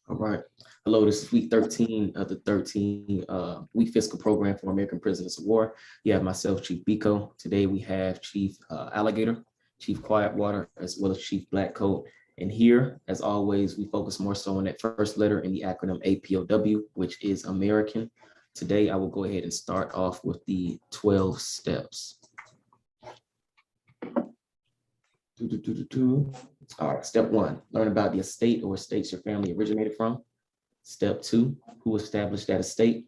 All right. Hello, this is week 13 of the 13-week fiscal program for American Prisoners of War. You have myself, Chief Biko. Today we have Chief Alligator, Chief Quietwater, as well as Chief Blackcoat. And here, as always, we focus more so on that first letter in the acronym APOW, which is American. Today, I will go ahead and start off with the 12 steps. All right, step 1, learn about the estate or estates your family originated from. Step 2, who established that estate?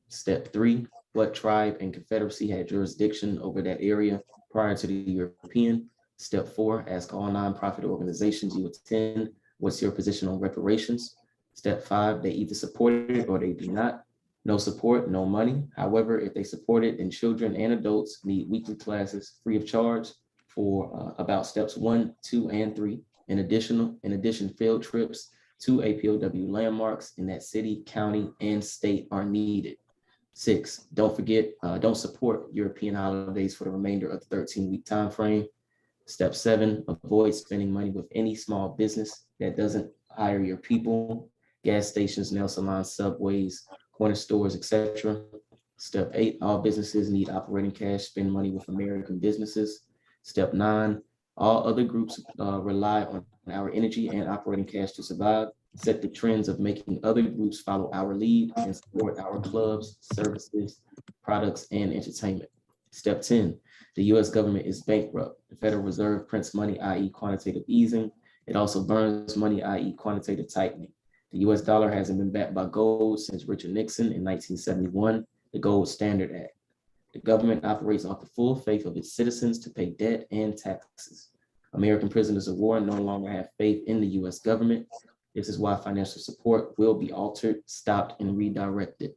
Step 3, what tribe and confederacy had jurisdiction over that area prior to the European? Step 4, ask all nonprofit organizations you attend, what's your position on reparations? Step 5, they either support it or they do not. No support, no money. However, if they support it, then children and adults need weekly classes free of charge for about steps 1, 2, and 3. In addition, field trips to APOW landmarks in that city, county, and state are needed. 6, don't support European holidays for the remainder of the 13-week time frame. Step 7, avoid spending money with any small business that doesn't hire your people, gas stations, nail salons, subways, corner stores, etc. Step 8, all businesses need operating cash, spend money with American businesses. Step 9, all other groups rely on our energy and operating cash to survive. Set the trends of making other groups follow our lead and support our clubs, services, products, and entertainment. Step 10, the US government is bankrupt. The Federal Reserve prints money, i.e. quantitative easing. It also burns money, i.e. quantitative tightening. The US dollar hasn't been backed by gold since Richard Nixon in 1971, the Gold Standard Act. The government operates off the full faith of its citizens to pay debt and taxes. American prisoners of war no longer have faith in the US government. This is why financial support will be altered, stopped, and redirected.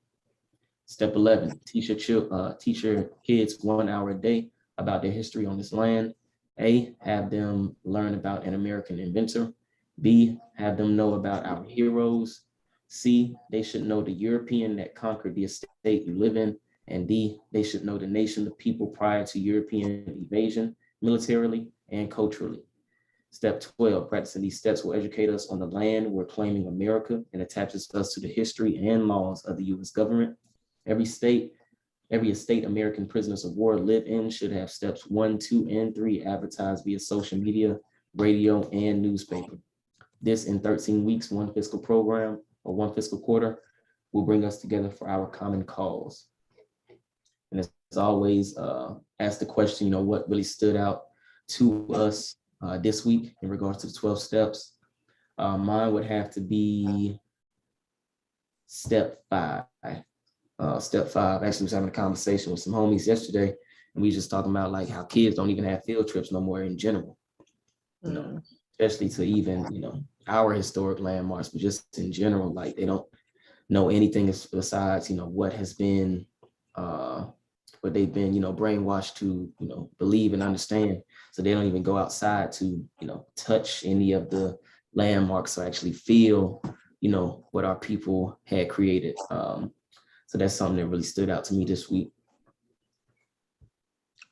Step 11, teach your kids 1 hour a day about their history on this land. A, have them learn about an American inventor. B, have them know about our heroes. C, they should know the European that conquered the estate you live in. And D, they should know the nation, the people prior to European invasion, militarily and culturally. Step 12, practicing these steps will educate us on the land we're claiming America and attaches us to the history and laws of the US government. Every estate American prisoners of war live in should have steps 1, 2, and 3 advertised via social media, radio, and newspaper. This in 13 weeks, one fiscal program or one fiscal quarter will bring us together for our common cause. And as always, ask the question, what really stood out to us this week in regards to the 12 steps. Mine would have to be step 5. Step 5, actually was having a conversation with some homies yesterday, and we were just talking about like how kids don't even have field trips no more in general, especially to even, our historic landmarks, but just in general, like they don't know anything besides, what has been, what they've been, brainwashed to, believe and understand. So they don't even go outside to, touch any of the landmarks or actually feel, what our people had created. So that's something that really stood out to me this week.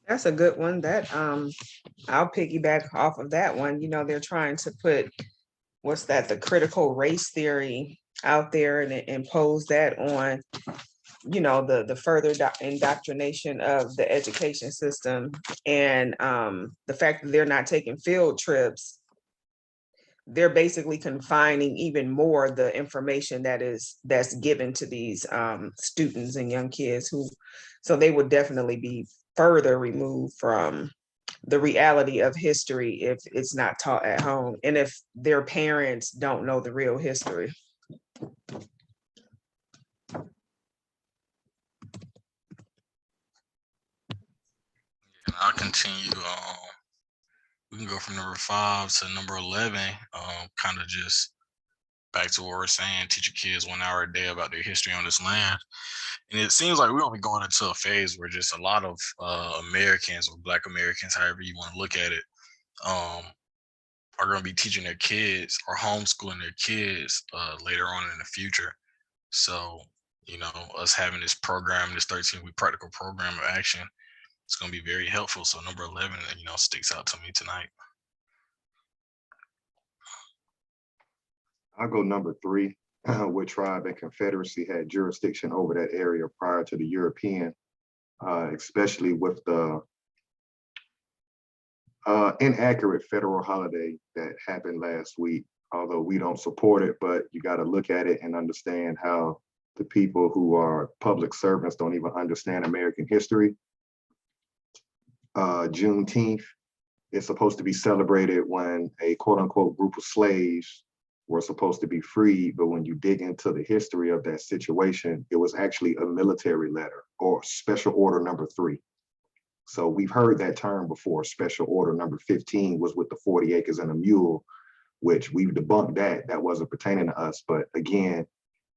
That's a good one. That I'll piggyback off of that one. They're trying to put the critical race theory out there and impose that on, the further indoctrination of the education system, and the fact that they're not taking field trips. They're basically confining even more the information that's given to these students and young kids so they would definitely be further removed from the reality of history if it's not taught at home and if their parents don't know the real history. And I'll continue. We can go from number 5 to number 11. Kind of just back to what we're saying, teach your kids 1 hour a day about their history on this land. And it seems like we're only going into a phase where just a lot of Americans or Black Americans, however you want to look at it, are going to be teaching their kids or homeschooling their kids later on in the future. So, us having this program, this 13-week practical program of action, it's going to be very helpful. So number 11, sticks out to me tonight. I'll go number 3. what tribe and Confederacy had jurisdiction over that area prior to the European, especially with the inaccurate federal holiday that happened last week. Although we don't support it, but you got to look at it and understand how the people who are public servants don't even understand American history. Juneteenth is supposed to be celebrated when a quote unquote group of slaves were supposed to be freed, but when you dig into the history of that situation, it was actually a military letter or special order number 3. So we've heard that term before. Special order number 15 was with the 40 acres and a mule, which we've debunked that wasn't pertaining to us. But again,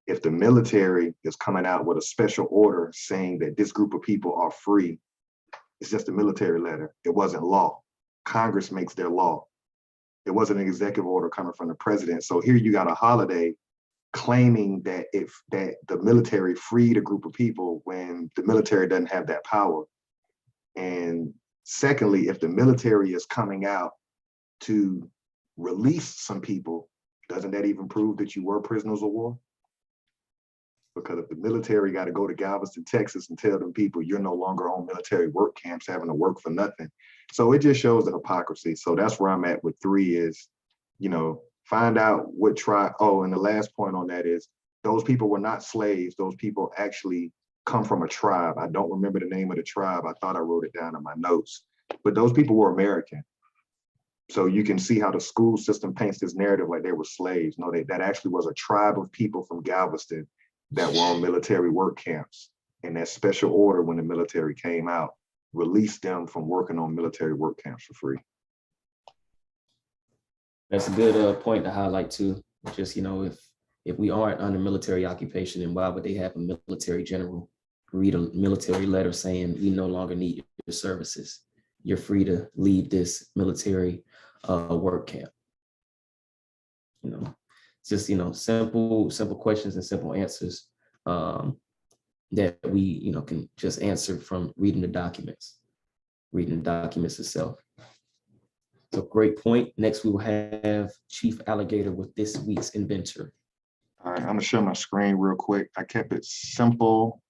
if the military is coming out with a special order saying that this group of people are free, it's just a military letter. It wasn't law. Congress makes their law. It wasn't an executive order coming from the president. So here you got a holiday claiming that that the military freed a group of people when the military doesn't have that power. And secondly, if the military is coming out to release some people, doesn't that even prove that you were prisoners of war? Because if the military got to go to Galveston, Texas and tell them people you're no longer on military work camps having to work for nothing. So it just shows the hypocrisy. So that's where I'm at with 3 is, find out what tribe. Oh, and the last point on that is those people were not slaves. Those people actually come from a tribe. I don't remember the name of the tribe. I thought I wrote it down in my notes, but those people were American. So you can see how the school system paints this narrative like they were slaves. No, that actually was a tribe of people from Galveston that were on military work camps. And that special order, when the military came out, released them from working on military work camps for free. That's a good point to highlight too. Just, if we aren't under military occupation, then why would they have a military general read a military letter saying we no longer need your services? You're free to leave this military work camp. Just, simple questions and simple answers that we, can just answer from reading the documents itself. So great point. Next, we will have Chief Alligator with this week's Inventor. All right, I'm gonna share my screen real quick. I kept it simple.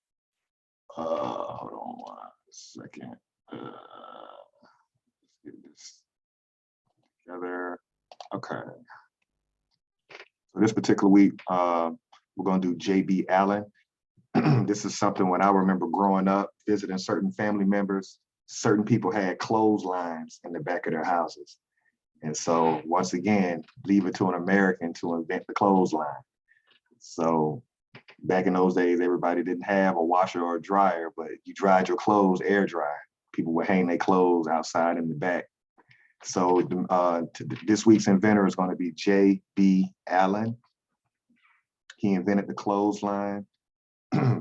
Hold on 1 second. Let's get this together. Okay. So this particular week, we're gonna do J.B. Allen. This is something when I remember growing up, visiting certain family members, certain people had clotheslines in the back of their houses. And so once again, leave it to an American to invent the clothesline. So back in those days, everybody didn't have a washer or a dryer, but you dried your clothes air dry. People would hang their clothes outside in the back. So this week's inventor is going to be J.B. Allen. He invented the clothesline,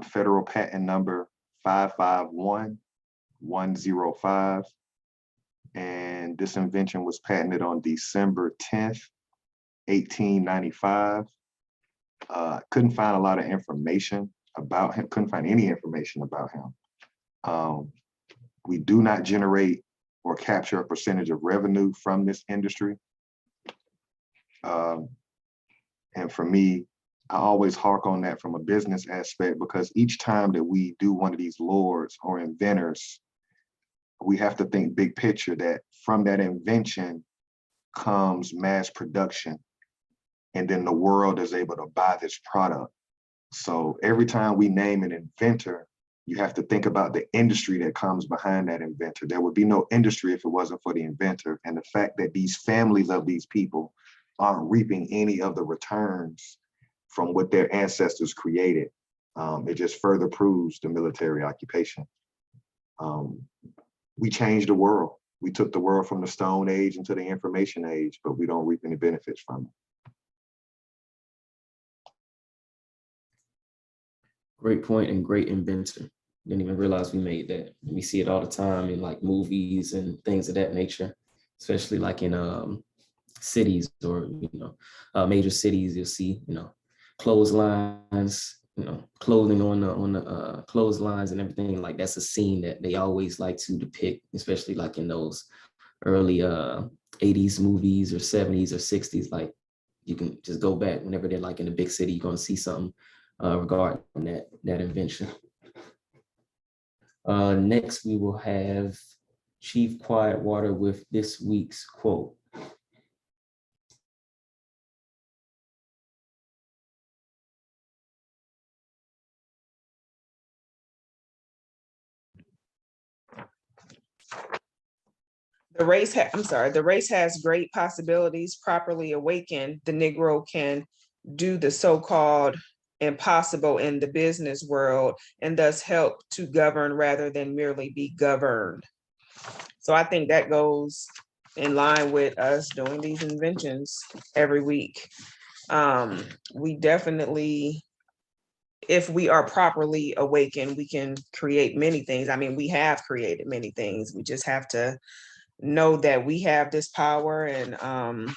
federal patent number 551105. And this invention was patented on December 10th, 1895. Couldn't find a lot of information about him, couldn't find any information about him. We do not generate or capture a percentage of revenue from this industry. And for me, I always hark on that from a business aspect, because each time that we do one of these lords or inventors, we have to think big picture, that from that invention comes mass production. And then the world is able to buy this product. So every time we name an inventor, you have to think about the industry that comes behind that inventor. There would be no industry if it wasn't for the inventor. And the fact that these families of these people aren't reaping any of the returns from what their ancestors created, it just further proves the military occupation. We changed the world. We took the world from the Stone Age into the information age, but we don't reap any benefits from it. Great point and great inventor. Didn't even realize we made that. We see it all the time in like movies and things of that nature, especially like in cities or major cities. You'll see clotheslines, clothing on the clotheslines and everything. Like that's a scene that they always like to depict, especially like in those early 80s movies or 70s or 60s. Like you can just go back whenever they're like in a big city, you're going to see something regarding that invention. Next, we will have Chief Quietwater with this week's quote. The race has great possibilities. Properly awakened, the Negro can do the so-called impossible in the business world and thus help to govern rather than merely be governed. So I think that goes in line with us doing these inventions every week. We definitely, if we are properly awakened, we can create many things. I mean, we have created many things. We just have to know that we have this power, and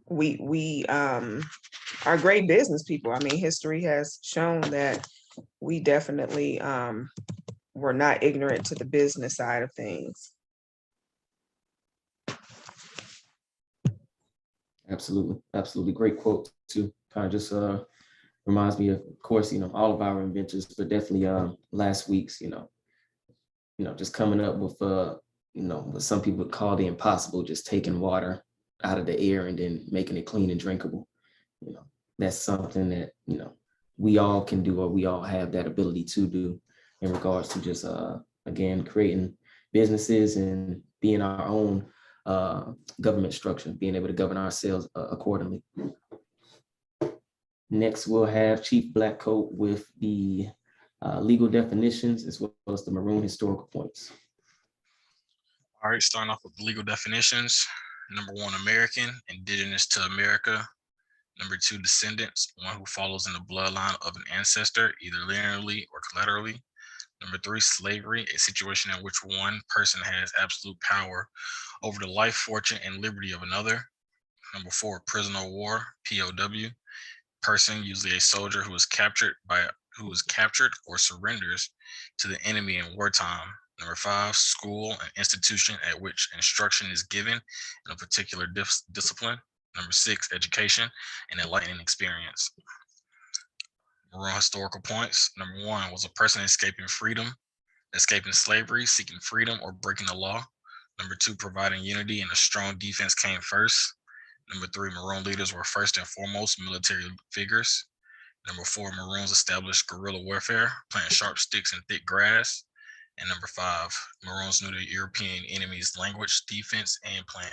we are great business people. I mean, history has shown that we definitely were not ignorant to the business side of things. Absolutely great quote too. Kind of just reminds me of course, all of our inventors, but definitely last week's, just coming up with what some people would call the impossible, just taking water out of the air and then making it clean and drinkable. That's something that, we all can do, or we all have that ability to do in regards to just, again, creating businesses and being our own government structure, being able to govern ourselves accordingly. Next, we'll have Chief Blackcoat with the legal definitions as well as the maroon historical points. All right, starting off with legal definitions. Number 1, American, indigenous to America. Number 2, descendants, one who follows in the bloodline of an ancestor, either linearly or collaterally. Number 3, slavery, a situation in which one person has absolute power over the life, fortune, and liberty of another. Number 4, prisoner of war, POW, person, usually a soldier who is captured or surrenders to the enemy in wartime. Number 5, school, an institution at which instruction is given in a particular discipline. Number 6, education, an enlightening experience. Maroon historical points. Number 1 was a person escaping slavery, seeking freedom, or breaking the law. Number 2, providing unity and a strong defense came first. Number 3, Maroon leaders were first and foremost military figures. Number 4, Maroons established guerrilla warfare, planting sharp sticks in thick grass. And number 5, Maroons knew the European enemy's language, defense, and plan.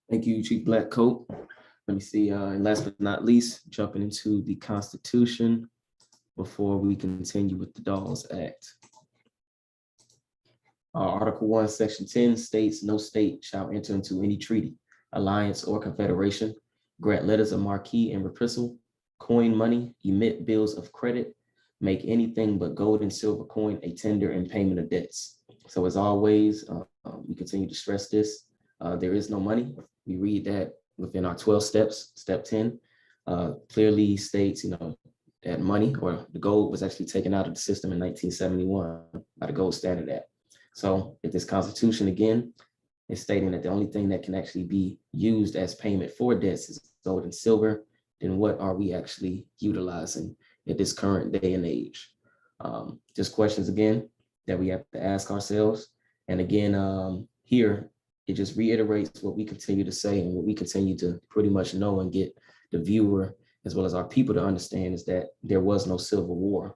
Thank you, Chief Blackcoat. Let me see, and last but not least, jumping into the Constitution before we continue with the Dawes Act. Article 1, Section 10 states, no state shall enter into any treaty, alliance, or confederation, grant letters of marque and reprisal, coin money, emit bills of credit, make anything but gold and silver coin a tender in payment of debts. So as always, we continue to stress this. There is no money. We read that within our 12 steps. Step 10 clearly states, that money or the gold was actually taken out of the system in 1971 by the Gold Standard Act. So if this Constitution, again, is stating that the only thing that can actually be used as payment for debts is gold and silver, then what are we actually utilizing at this current day and age? Just questions, again, that we have to ask ourselves. And again, here, it just reiterates what we continue to say and what we continue to pretty much know and get the viewer as well as our people to understand is that there was no Civil War.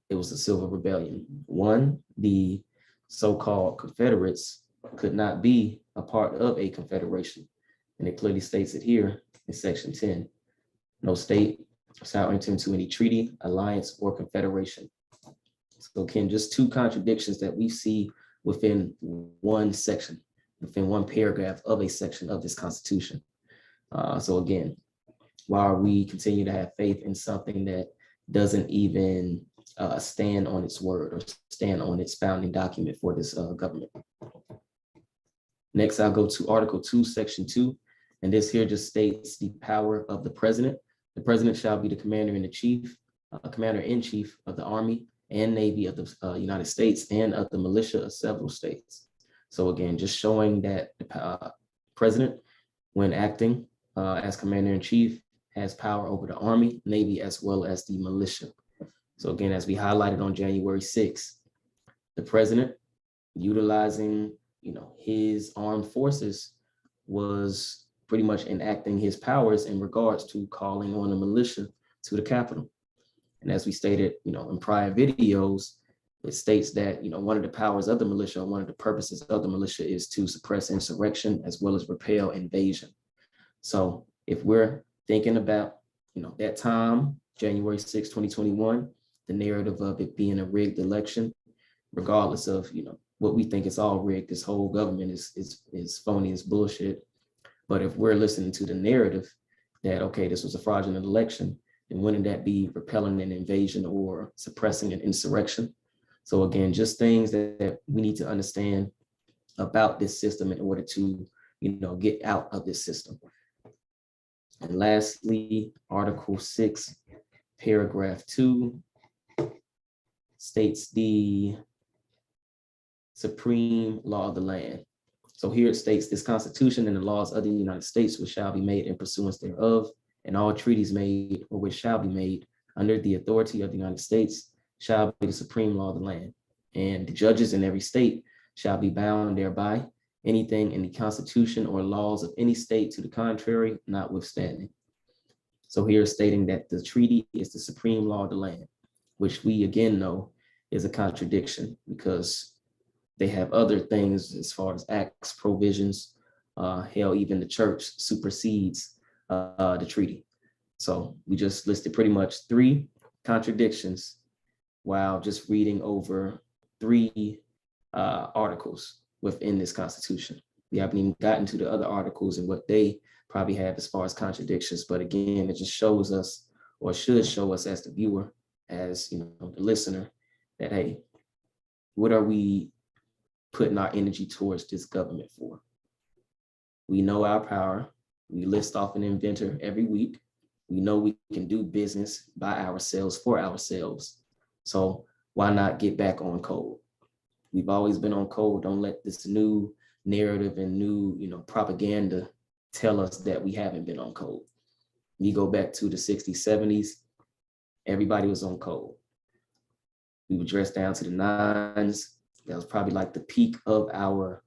It was a Civil Rebellion. One, the so-called Confederates could not be a part of a confederation. And it clearly states it here in Section 10. No state shall enter into any treaty, alliance, or confederation. So again, just two contradictions that we see within one section, within one paragraph of a section of this Constitution. So again, while we continue to have faith in something that doesn't even stand on its word or stand on its founding document for this government. Next, I'll go to Article 2, Section 2, and this here just states the power of the president. The president shall be the commander-in-chief of the Army and Navy of the United States and of the militia of several states. So again, just showing that the president, when acting as commander-in-chief, has power over the Army, Navy, as well as the militia. So again, as we highlighted on January 6th, the president utilizing, his armed forces was pretty much enacting his powers in regards to calling on the militia to the Capitol. And as we stated, in prior videos, it states that, one of the powers of the militia, one of the purposes of the militia is to suppress insurrection as well as repel invasion. So if we're thinking about, that time, January 6, 2021, the narrative of it being a rigged election, regardless of, what we think is all rigged, this whole government is phony, is bullshit. But if we're listening to the narrative that, okay, this was a fraudulent election, then wouldn't that be repelling an invasion or suppressing an insurrection? So again, just things that we need to understand about this system in order to, get out of this system. And lastly, Article 6, paragraph 2 states the supreme law of the land. So here it states, this Constitution and the laws of the United States which shall be made in pursuance thereof, and all treaties made or which shall be made under the authority of the United States shall be the supreme law of the land. And the judges in every state shall be bound thereby, anything in the Constitution or laws of any state to the contrary notwithstanding. So here it's stating that the treaty is the supreme law of the land, which we again know is a contradiction because they have other things as far as acts, provisions, hell, even the church supersedes the treaty. So we just listed pretty much 3 contradictions while just reading over 3 articles within this Constitution. We haven't even gotten to the other articles and what they probably have as far as contradictions. But again, it just shows us, or should show us as the viewer, as the listener, that, hey, what are we putting our energy towards this government for? We know our power. We list off an inventor every week. We know we can do business by ourselves for ourselves. So why not get back on code? We've always been on code. Don't let this new narrative and new, propaganda tell us that we haven't been on code. You go back to the 60s, 70s, everybody was on code. We would dress down to the 9s. That was probably like the peak of our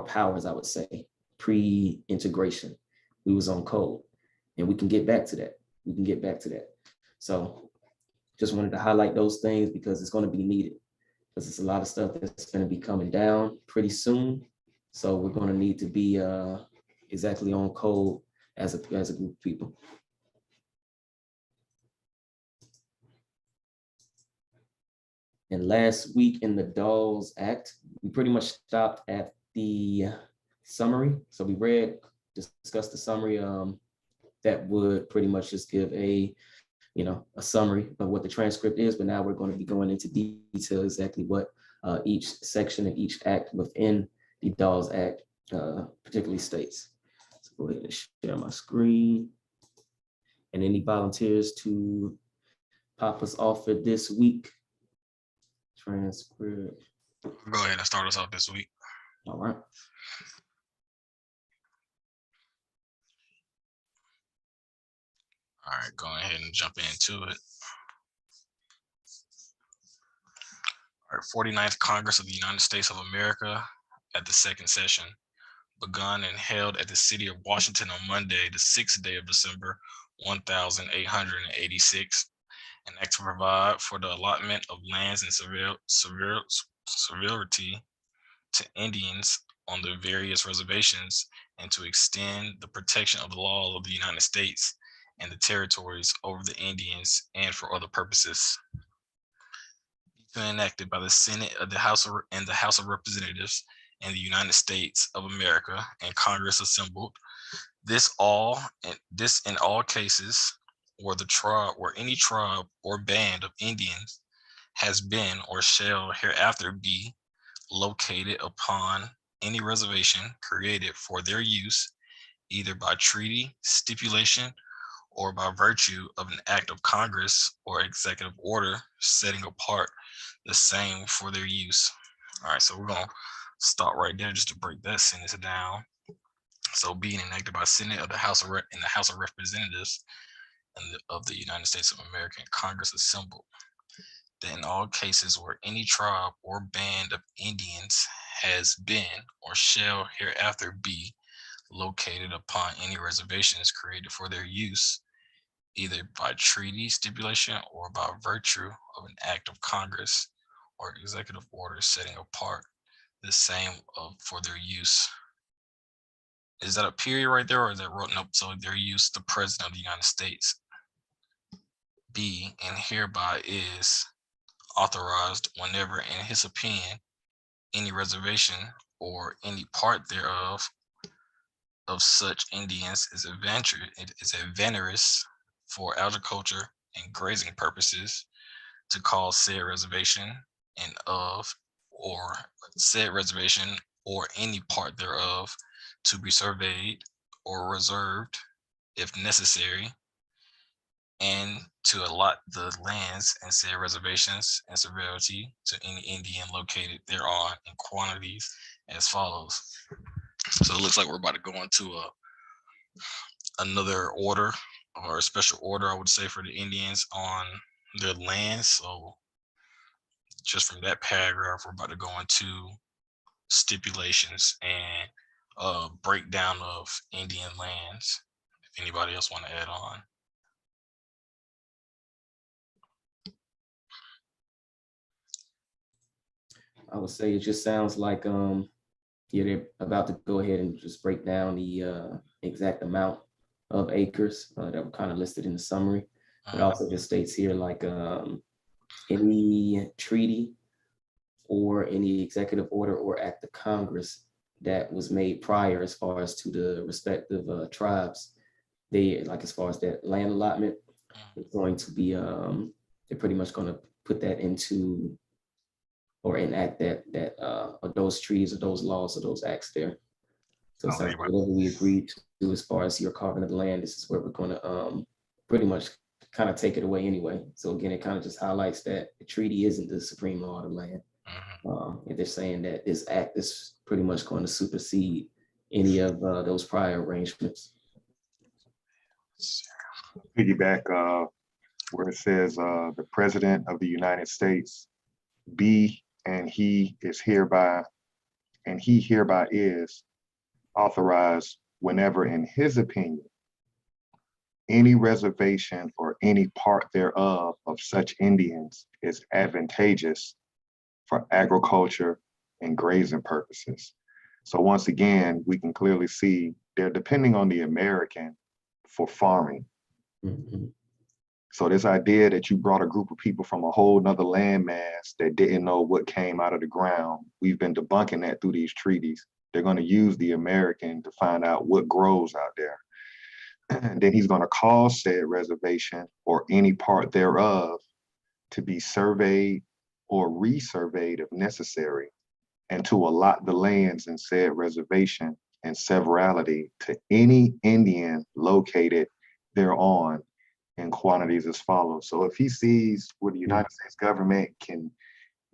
powers, I would say, pre-integration. We was on code, and we can get back to that. We can get back to that. So just wanted to highlight those things because it's going to be needed, because it's a lot of stuff that's going to be coming down pretty soon. So we're going to need to be exactly on code as a group of people. And last week in the Dawes Act, we pretty much stopped at the summary. So we discussed the summary that would pretty much just give a summary of what the transcript is. But now we're going to be going into detail exactly what each section and each act within the Dawes Act particularly states. So go ahead and share my screen. And any volunteers to pop us off for this week? Transcript. Go ahead and start us off this week. All right. All right, go ahead and jump into it. All right, 49th Congress of the United States of America at the second session, begun and held at the city of Washington on Monday, the 6th day of December, 1886. An act to provide for the allotment of lands and severity to Indians on the various reservations, and to extend the protection of the law of the United States and the territories over the Indians and for other purposes. Enacted by the Senate of the House of Representatives in the United States of America and Congress assembled. This in all cases where the tribe or any tribe or band of Indians has been or shall hereafter be located upon any reservation created for their use, either by treaty, stipulation, or by virtue of an act of Congress or executive order setting apart the same for their use. All right, so we're going to stop right there just to break that sentence down. So being enacted by Senate of the House of in the House of Representatives and of the United States of America and Congress assembled, that in all cases where any tribe or band of Indians has been or shall hereafter be located upon any reservations created for their use, either by treaty stipulation or by virtue of an act of Congress or executive order setting apart the same for their use. Is that a period right there, or is that written up? So their use, the President of the United States. B, and hereby is authorized whenever, in his opinion, any reservation or any part thereof of such Indians is advantageous for agriculture and grazing purposes, to cause said reservation and of or said reservation or any part thereof to be surveyed or reserved if necessary, and to allot the lands and said reservations and severity to any Indian located thereon in quantities as follows. So it looks like we're about to go into another order, or a special order, I would say, for the Indians on their land. So just from that paragraph, we're about to go into stipulations and breakdown of Indian lands. If anybody else want to add on. I would say it just sounds like yeah, they're about to go ahead and just break down the exact amount of acres that were kind of listed in the summary. It also just states here like any treaty or any executive order or act of Congress that was made prior as far as to the respective tribes, they like as far as that land allotment, it's going to be they're pretty much going to put that into or enact that or those treaties or those laws or those acts there. So it's like whatever we agreed to as far as your carving of the land, this is where we're going to pretty much kind of take it away anyway. So again, it kind of just highlights that the treaty isn't the supreme law of the land. And they're saying that this act is pretty much going to supersede any of those prior arrangements. Piggyback where it says the President of the United States be and he hereby is authorized whenever, in his opinion, any reservation or any part thereof of such Indians is advantageous for agriculture and grazing purposes. So once again, we can clearly see they're depending on the American for farming. So this idea that you brought a group of people from a whole nother landmass that didn't know what came out of the ground, we've been debunking that through these treaties. They're going to use the American to find out what grows out there. And then he's going to cause said reservation or any part thereof to be surveyed or resurveyed if necessary, and to allot the lands in said reservation and severalty to any Indian located thereon in quantities as follows. So if he sees where the United States government can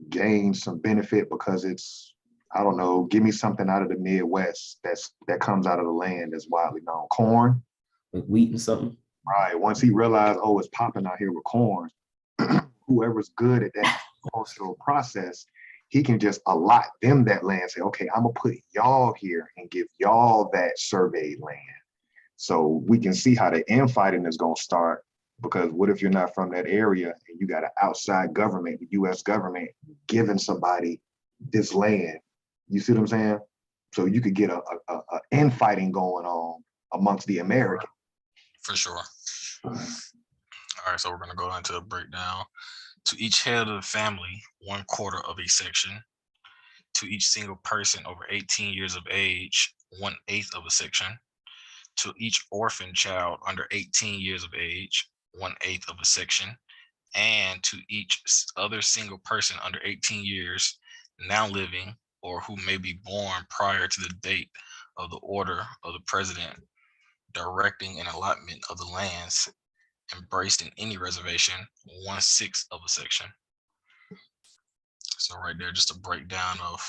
gain some benefit because it's, I don't know, give me something out of the Midwest that comes out of the land that's widely known, corn, like wheat and something. Right. Once he realized, oh, it's popping out here with corn, whoever's good at that cultural process, he can just allot them that land, say, okay, I'm gonna put y'all here and give y'all that surveyed land. So we can see how the infighting is gonna start, because what if you're not from that area and you got an outside government, the US government, giving somebody this land? You see what I'm saying? So you could get a infighting going on amongst the Americans. For sure. All right, so we're going to go into a breakdown. To each head of the family, 1/4 of a section. To each single person over 18 years of age, 1/8 of a section. To each orphan child under 18 years of age, 1/8 of a section. And to each other single person under 18 years now living or who may be born prior to the date of the order of the president directing an allotment of the lands embraced in any reservation, 1/6 of a section. So right there, just a breakdown of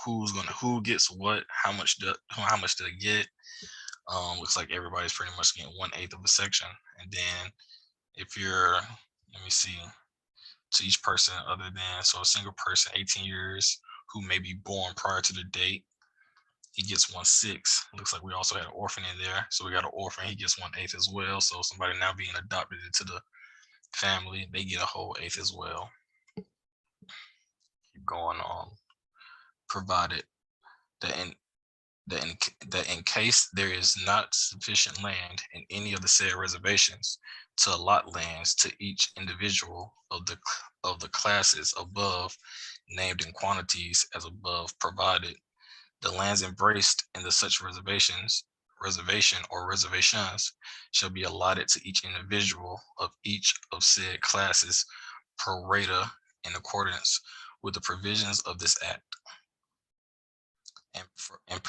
who gets what, how much do they get. Looks like everybody's pretty much getting 1/8 of a section. And then if you're, let me see, to each person other than, so a single person, 18 years, who may be born prior to the date, he gets 1/6. Looks like we also had an orphan in there. So we got an orphan, he gets 1/8 as well. So somebody now being adopted into the family, they get a whole 1/8 as well. Keep going on. Provided that in case there is not sufficient land in any of the said reservations to allot lands to each individual of the classes above named in quantities as above provided, the lands embraced in the such reservation or reservations shall be allotted to each individual of each of said classes pro rata in accordance with the provisions of this act. And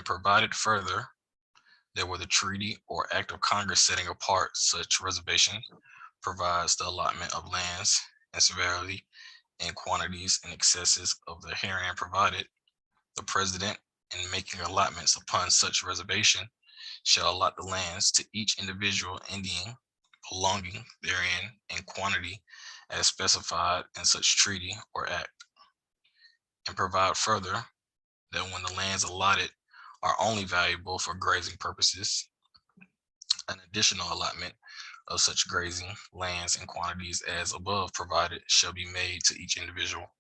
provided further that where the treaty or act of Congress setting apart such reservation provides the allotment of lands and severally and quantities and excesses of the herein provided, the president, in making allotments upon such reservation, shall allot the lands to each individual Indian belonging therein in quantity as specified in such treaty or act, and provide further that when the lands allotted are only valuable for grazing purposes, an additional allotment of such grazing lands in quantities as above provided shall be made to each individual.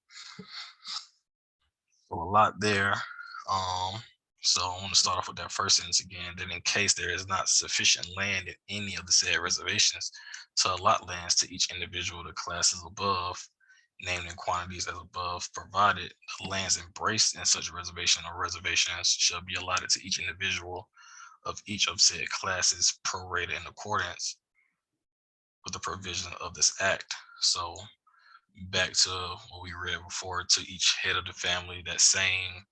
So a lot there. So I want to start off with that first sentence again, that in case there is not sufficient land in any of the said reservations to allot lands to each individual, the classes above named in quantities as above provided, the lands embraced in such reservation or reservations shall be allotted to each individual of each of said classes prorated in accordance with the provision of this act. So back to what we read before, to each head of the family, that same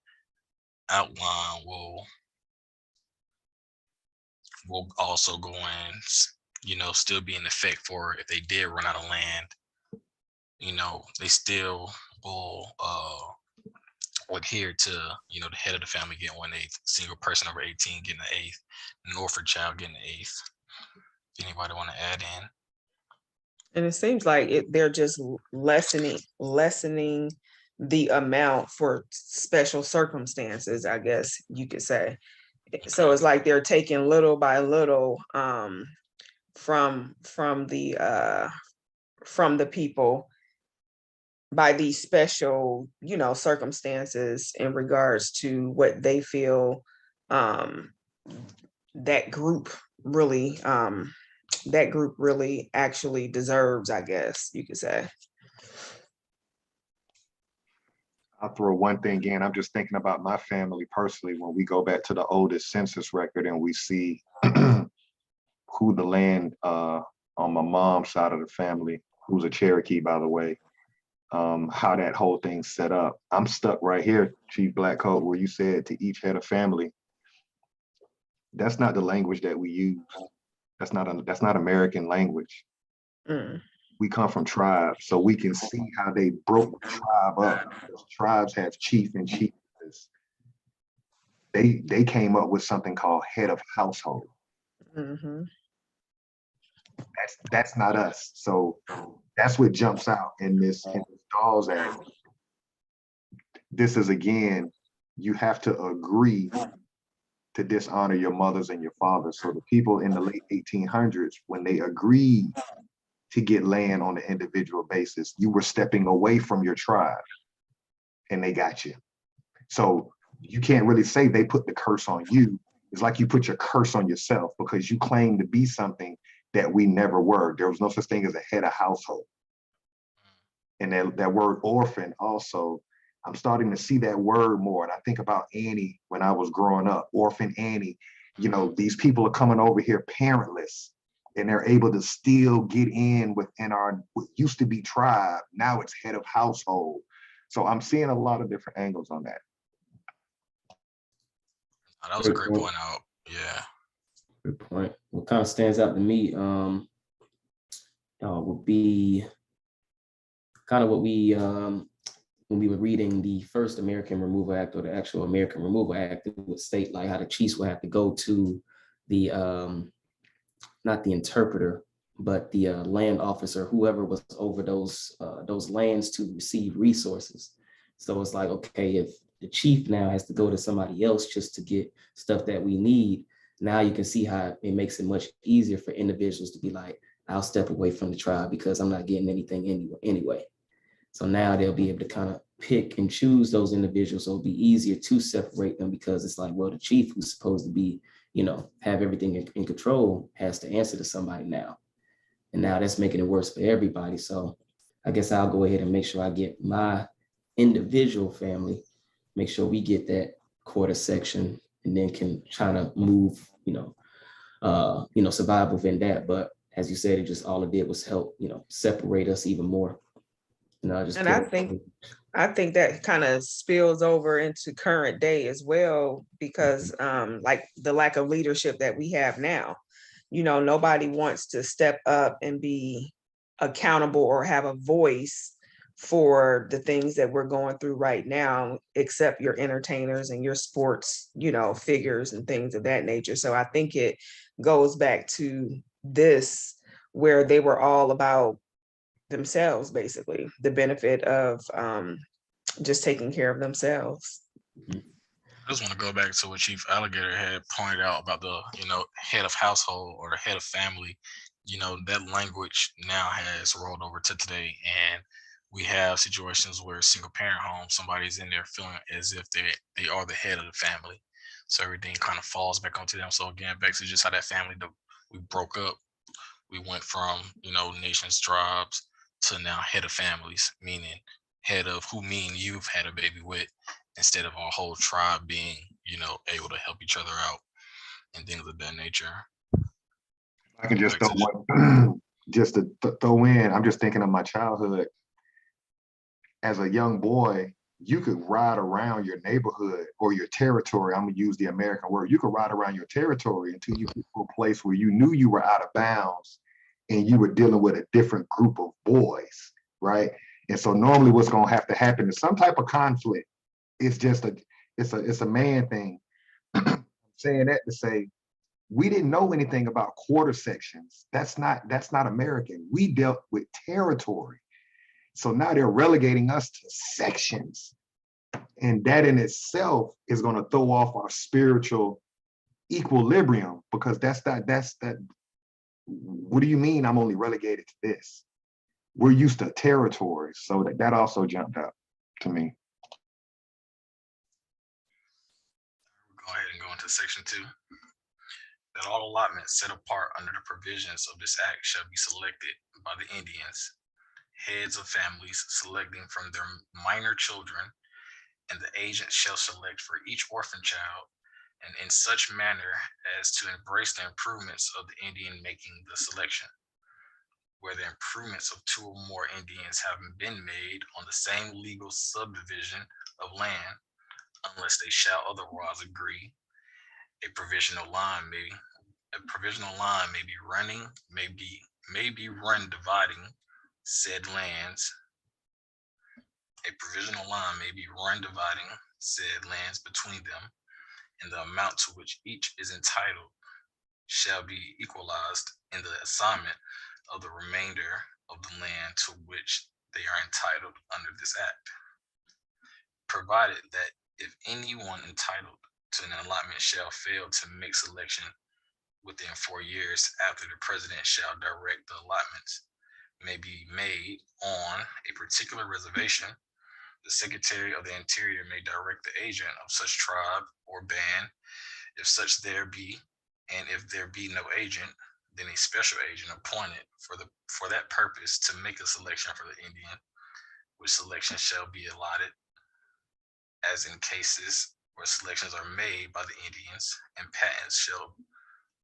outline will also go in, still be in effect for if they did run out of land. They still will adhere to, the head of the family getting 1/8, single person over 18 getting an 1/8, an orphan child getting an 1/8. Anybody want to add in? And it seems like they're just lessening the amount for special circumstances, I guess you could say. So it's like they're taking little by little from the people by these special, circumstances in regards to what they feel that group really actually deserves, I guess you could say. I'll throw one thing in. I'm just thinking about my family personally. When we go back to the oldest census record and we see who the land on my mom's side of the family, who's a Cherokee, by the way, how that whole thing's set up. I'm stuck right here, Chief Blackcoat, where you said to each head of family. That's not the language that we use. That's not American language. We come from tribes, so we can see how they broke the tribe up. Tribes have chief and chiefess. They came up with something called head of household. That's not us. So that's what jumps out in this Dawes Act. This is, again, you have to agree to dishonor your mothers and your fathers. So the people in the late 1800s, when they agreed to get land on an individual basis, you were stepping away from your tribe and they got you. So you can't really say they put the curse on you. It's like you put your curse on yourself because you claim to be something that we never were. There was no such thing as a head of household. And that word orphan also, I'm starting to see that word more. And I think about Annie when I was growing up, Orphan Annie. These people are coming over here parentless and they're able to still get in within what used to be tribe. Now it's head of household. So I'm seeing a lot of different angles on that. Oh, that was a great point out. Yeah. Good point. What kind of stands out to me would be kind of what we when we were reading the first American Removal Act, or the actual American Removal Act, it would state like how the chiefs would have to go to the, not the interpreter, but the land officer, whoever was over those lands to receive resources. So it's like, okay, if the chief now has to go to somebody else just to get stuff that we need, now you can see how it makes it much easier for individuals to be like, I'll step away from the tribe because I'm not getting anything anyway. So now they'll be able to kind of pick and choose those individuals. So it'll be easier to separate them, because it's like, well, the chief, who's supposed to be, have everything in control, has to answer to somebody now. And now that's making it worse for everybody. So I guess I'll go ahead and make sure I get my individual family, make sure we get that quarter section, and then can try to move, survive within that. But as you said, all it did was help, separate us even more. And I think that kind of spills over into current day as well, because like the lack of leadership that we have now, nobody wants to step up and be accountable or have a voice for the things that we're going through right now, except your entertainers and your sports, figures and things of that nature. So I think it goes back to this, where they were all about themselves, basically, the benefit of just taking care of themselves. I just want to go back to what Chief Alligator had pointed out about the, head of household or the head of family. That language now has rolled over to today, and we have situations where single parent home, somebody's in there feeling as if they are the head of the family. So everything kind of falls back onto them. So again, back to just how that family, we broke up. We went from, nations, tribes, to now head of families, meaning head of who me and you've had a baby with, instead of our whole tribe being, able to help each other out and things of that nature. I can just throw in, I'm just thinking of my childhood. As a young boy, you could ride around your neighborhood or your territory. I'm gonna use the American word. You could ride around your territory until you get to a place where you knew you were out of bounds and you were dealing with a different group of boys, right? And so normally what's gonna have to happen is some type of conflict. It's just it's a man thing. I'm saying that to say, we didn't know anything about quarter sections. That's not American. We dealt with territory. So now they're relegating us to sections. And that in itself is going to throw off our spiritual equilibrium, because that's that. What do you mean I'm only relegated to this? We're used to territories. So that also jumped up to me. We'll go ahead and go into section 2. That all allotments set apart under the provisions of this act shall be selected by the Indians, heads of families selecting from their minor children, and the agent shall select for each orphan child, and in such manner as to embrace the improvements of the Indian making the selection. Where the improvements of 2 or more Indians having been made on the same legal subdivision of land, unless they shall otherwise agree, a provisional line may be run dividing said lands. A provisional line may be run dividing said lands between them, and the amount to which each is entitled shall be equalized in the assignment of the remainder of the land to which they are entitled under this act, provided that if anyone entitled to an allotment shall fail to make selection within 4 years after, the president shall direct the allotments may be made on a particular reservation. The Secretary of the Interior may direct the agent of such tribe or band, if such there be, and if there be no agent, then a special agent appointed for that purpose to make a selection for the Indian, which selection shall be allotted as in cases where selections are made by the Indians, and patents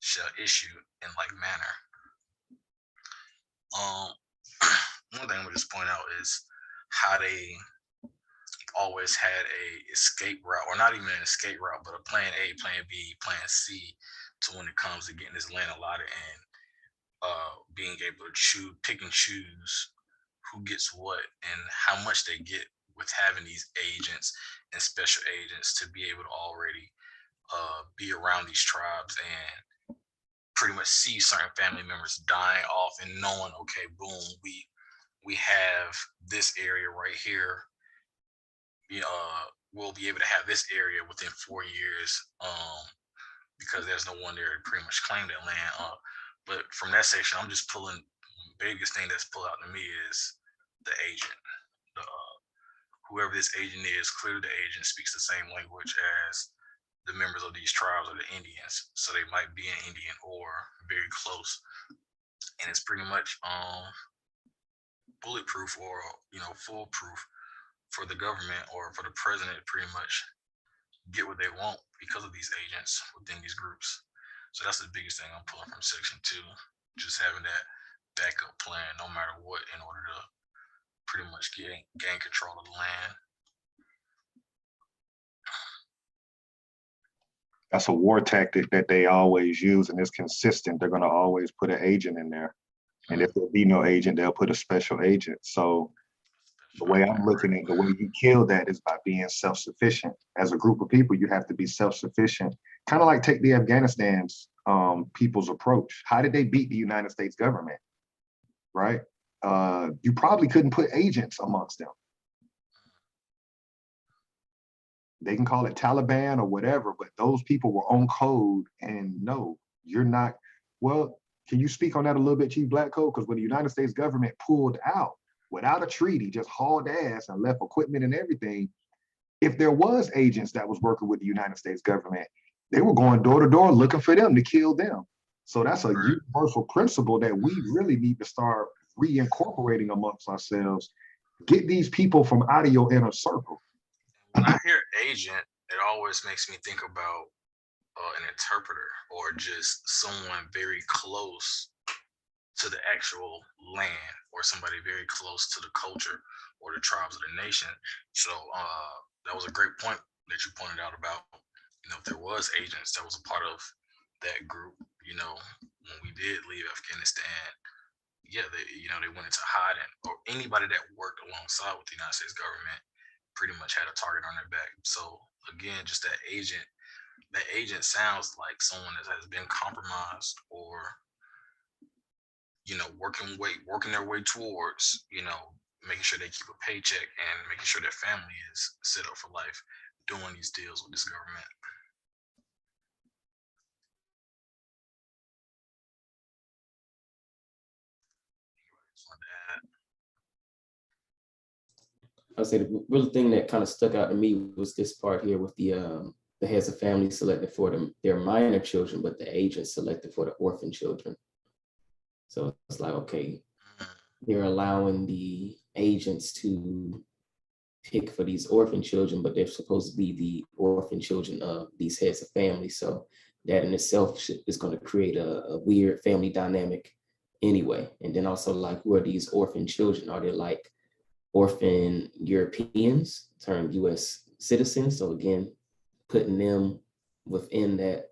shall issue in like manner. One thing we just point out is how they always had a escape route, or not even an escape route, but a plan A, plan B, plan C, to when it comes to getting this land allotted and being able to pick and choose who gets what and how much they get with having these agents and special agents to be able to already be around these tribes and pretty much see certain family members dying off and knowing, okay, boom, we have this area right here. We'll be able to have this area within 4 years because there's no one there to pretty much claim that land. But from that section, I'm just pulling, the biggest thing that's pulled out to me is the agent. Whoever this agent is, clearly the agent speaks the same language as the members of these tribes or the Indians. So they might be an Indian or very close. And it's pretty much bulletproof or, foolproof for the government or for the president to pretty much get what they want because of these agents within these groups. So that's the biggest thing I'm pulling from section 2, just having that backup plan no matter what in order to pretty much gain control of the land. That's a war tactic that they always use, and it's consistent. They're going to always put an agent in there. And if there be no agent, they'll put a special agent. So the way I'm looking at the way you kill that is by being self-sufficient. As a group of people, you have to be self-sufficient. Kind of like take the Afghanistan's people's approach. How did they beat the United States government? Right? You probably couldn't put agents amongst them. They can call it Taliban or whatever, but those people were on code, and no, you're not. Well, can you speak on that a little bit, Chief Blackcoat? Because when the United States government pulled out without a treaty, just hauled ass and left equipment and everything, if there was agents that was working with the United States government, they were going door to door looking for them to kill them. So that's a universal principle that we really need to start reincorporating amongst ourselves. Get these people from out of your inner circle. When I hear agent, it always makes me think about an interpreter or just someone very close to the actual land or somebody very close to the culture or the tribes of the nation. So that was a great point that you pointed out about, if there was agents that was a part of that group, when we did leave Afghanistan, they went into hiding, or anybody that worked alongside with the United States government pretty much had a target on their back. So again, just that agent sounds like someone that has been compromised or, working their way towards, making sure they keep a paycheck and making sure their family is set up for life, doing these deals with this government. I'll say the real thing that kind of stuck out to me was this part here with the heads of family selected for their minor children, but the agents selected for the orphan children. So it's like, okay, they're allowing the agents to pick for these orphan children, but they're supposed to be the orphan children of these heads of family. So that in itself is going to create a weird family dynamic anyway. And then also, like, who are these orphan children? Are they like orphan Europeans turned US citizens? So again, putting them within that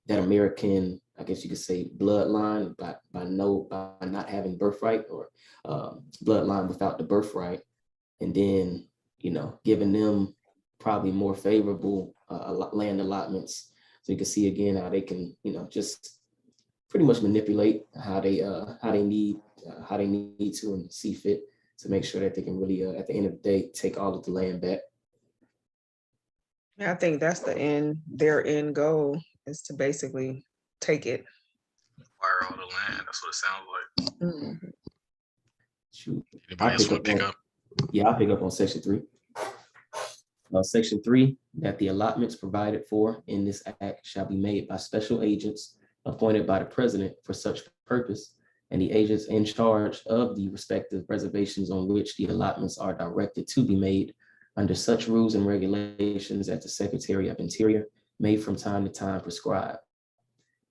American, I guess you could say, bloodline by not having birthright, or bloodline without the birthright, and then giving them probably more favorable land allotments. So you can see again how they can just pretty much manipulate how they need to and see fit to make sure that they can really at the end of the day take all of the land back. Yeah, I think that's their end goal is to basically take it. Acquire all the land. That's what it sounds like. Mm-hmm. Shoot. Anybody else want to pick up? Yeah, I'll pick up on section 3. Section 3, that the allotments provided for in this act shall be made by special agents appointed by the president for such purpose, and the agents in charge of the respective reservations on which the allotments are directed to be made under such rules and regulations that the Secretary of Interior may from time to time prescribe,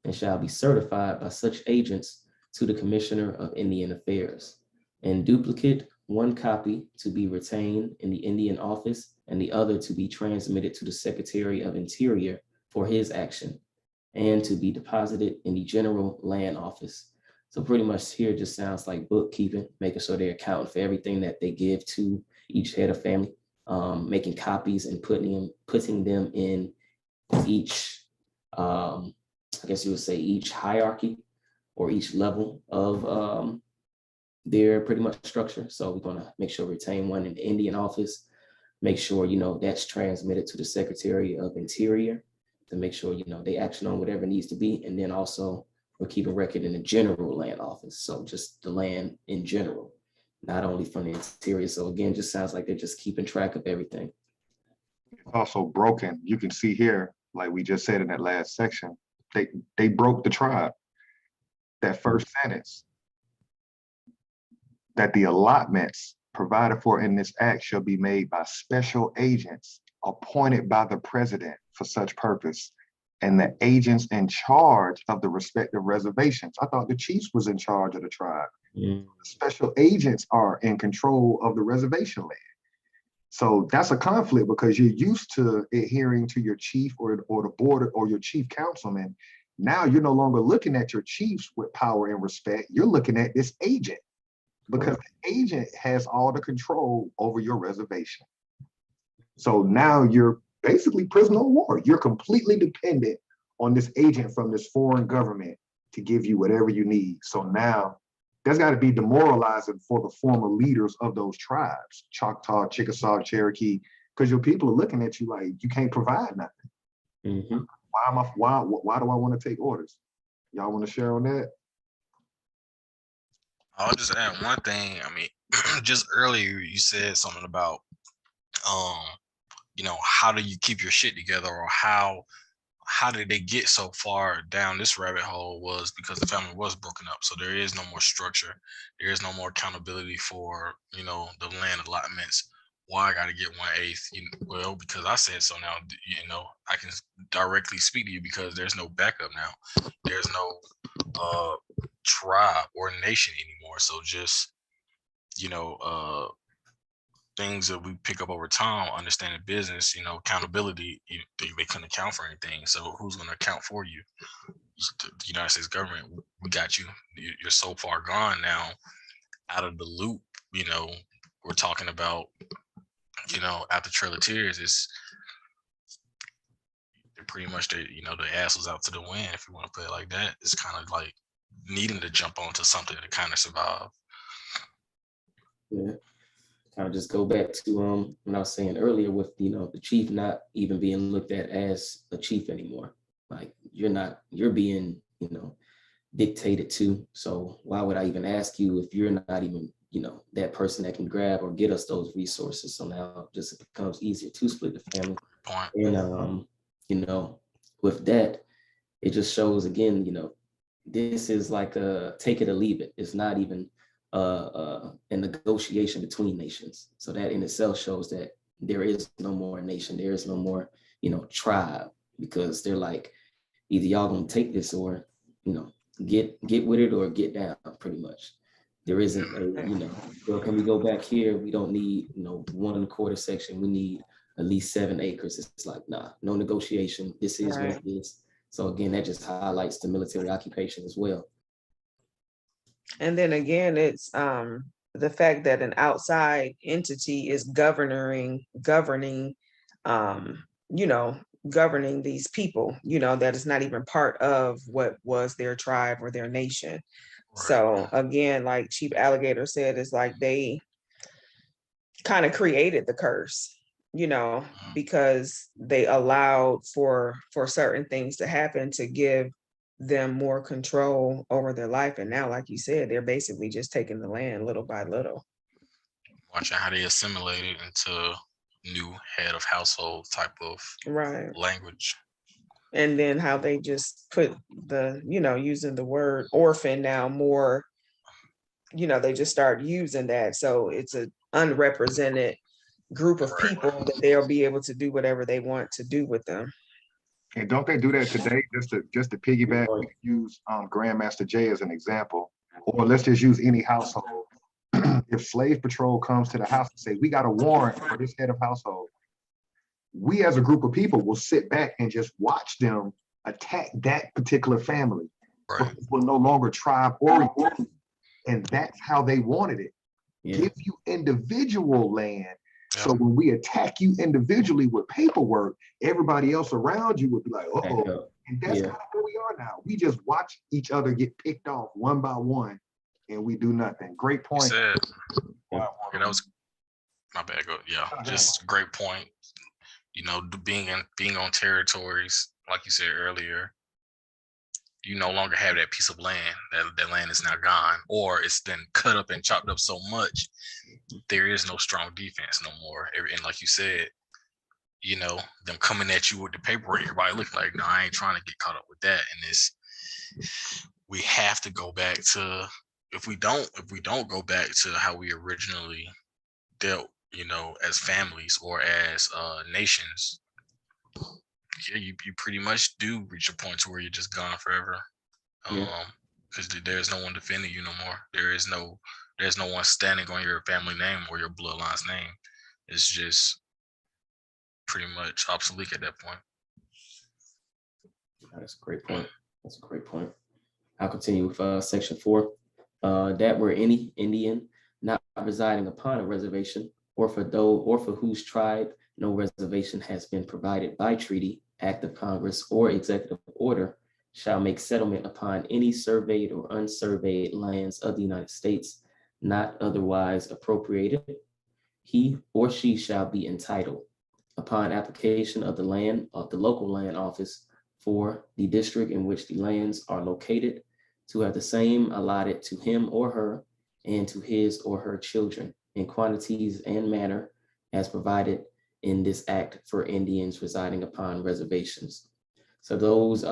and shall be certified by such agents to the Commissioner of Indian Affairs. In duplicate, one copy to be retained in the Indian office and the other to be transmitted to the Secretary of Interior for his action, and to be deposited in the General Land Office. So pretty much here just sounds like bookkeeping, making sure they're accounting for everything that they give to each head of family, making copies and putting them in each, I guess you would say each hierarchy or each level of their pretty much structure. So we're gonna make sure we retain one in the Indian office, make sure, you know, that's transmitted to the Secretary of Interior to make sure, you know, they action on whatever needs to be. And then also we're keeping record in the general land office. So just the land in general, not only from the interior. So again, just sounds like they're just keeping track of everything. It's also broken. You can see here, like we just said in that last section, they broke the tribe. That first sentence, that the allotments provided for in this act shall be made by special agents appointed by the president for such purpose, and the agents in charge of the respective reservations. I thought the chiefs was in charge of the tribe. Mm. Special agents are in control of the reservation land. So that's a conflict because you're used to adhering to your chief or the board or your chief councilman. Now you're no longer looking at your chiefs with power and respect. You're looking at this agent because the agent has all the control over your reservation. So now you're basically prisoner of war. You're completely dependent on this agent from this foreign government to give you whatever you need. So now that's got to be demoralizing for the former leaders of those tribes, Choctaw, Chickasaw, Cherokee, because your people are looking at you like you can't provide nothing. Mm-hmm. Why do I want to take orders? Y'all want to share on that? I'll just add one thing. I mean, just earlier you said something about, you know, how do you keep your shit together, or how did they get so far down this rabbit hole? Was because the family was broken up. So there is no more structure. There is no more accountability for, you know, the land allotments. Why I got to get 1/8? Well, because I said so now, you know, I can directly speak to you because there's no backup now. There's no tribe or nation anymore. So just, you know, things that we pick up over time, understanding business, you know, accountability, they couldn't account for anything. So who's going to account for you? The United States government, we got you. You're so far gone now, out of the loop. You know, we're talking about, you know, after Trail of Tears, it's pretty much you know, the ass was out to the wind, if you want to put it like that. It's kind of like needing to jump onto something to kind of survive. Yeah. Kind of just go back to when I was saying earlier with, you know, the chief not even being looked at as a chief anymore. Like you're being, you know, dictated to. So why would I even ask you if you're not even, you know, that person that can grab or get us those resources? So now just it becomes easier to split the family. Point. And you know, with that, it just shows again, you know, this is like a take it or leave it. It's not even a negotiation between nations. So that in itself shows that there is no more nation, there is no more, you know, tribe, because they're like, either y'all gonna take this or, you know, get with it or get down, pretty much. There isn't a, you know, well, can we go back here? We don't need, you know, 1/4 section. We need at least 7 acres. It's like, nah, no negotiation. This is what it is. So again, that just highlights the military occupation as well. And then again, it's the fact that an outside entity is governing, you know, governing these people, you know, that is not even part of what was their tribe or their nation. Right. So again, like Chief Alligator said, it's like they kind of created the curse, you know, because they allowed for certain things to happen to give them more control over their life. And now, like you said, they're basically just taking the land little by little. Watching how they assimilated into new head of household type of language. And then how they just put the, you know, using the word orphan now more, you know, they just start using that. So it's an unrepresented group of people that they'll be able to do whatever they want to do with them. And don't they do that today? Just to piggyback, we could use Grandmaster Jay as an example, or let's just use any household. If Slave Patrol comes to the house and say, we got a warrant for this head of household, we as a group of people will sit back and just watch them attack that particular family. Right. because we're no longer tribe oriented. And that's how they wanted it. Yeah. Give you individual land. So Yeah. when we attack you individually with paperwork, everybody else around you would be like, Back uh-oh. up. And that's Yeah. kind of where we are now. We just watch each other get picked off one by one, and we do nothing. Great You point. said, Yeah. yeah, that was my bad. Go, yeah, just great point. You know, being on territories, like you said earlier, you no longer have that piece of land. That land is now gone, or it's been cut up and chopped up so much, there is no strong defense no more. And like you said, you know, them coming at you with the paperwork, everybody look like, no, I ain't trying to get caught up with that. And we have to go back to, if we don't go back to how we originally dealt, you know, as families or as nations, yeah, you pretty much do reach a point to where you're just gone forever. Yeah. Because there's no one defending you no more. There's no one standing on your family name or your bloodline's name. It's just pretty much obsolete at that point. That's a great point. That's a great point. I'll continue with section 4. That where any Indian not residing upon a reservation, or for whose tribe no reservation has been provided by treaty, act of Congress, or executive order, shall make settlement upon any surveyed or unsurveyed lands of the United States, not otherwise appropriated, he or she shall be entitled, upon application of the local land office for the district in which the lands are located, to have the same allotted to him or her and to his or her children in quantities and manner as provided in this act for Indians residing upon reservations. So those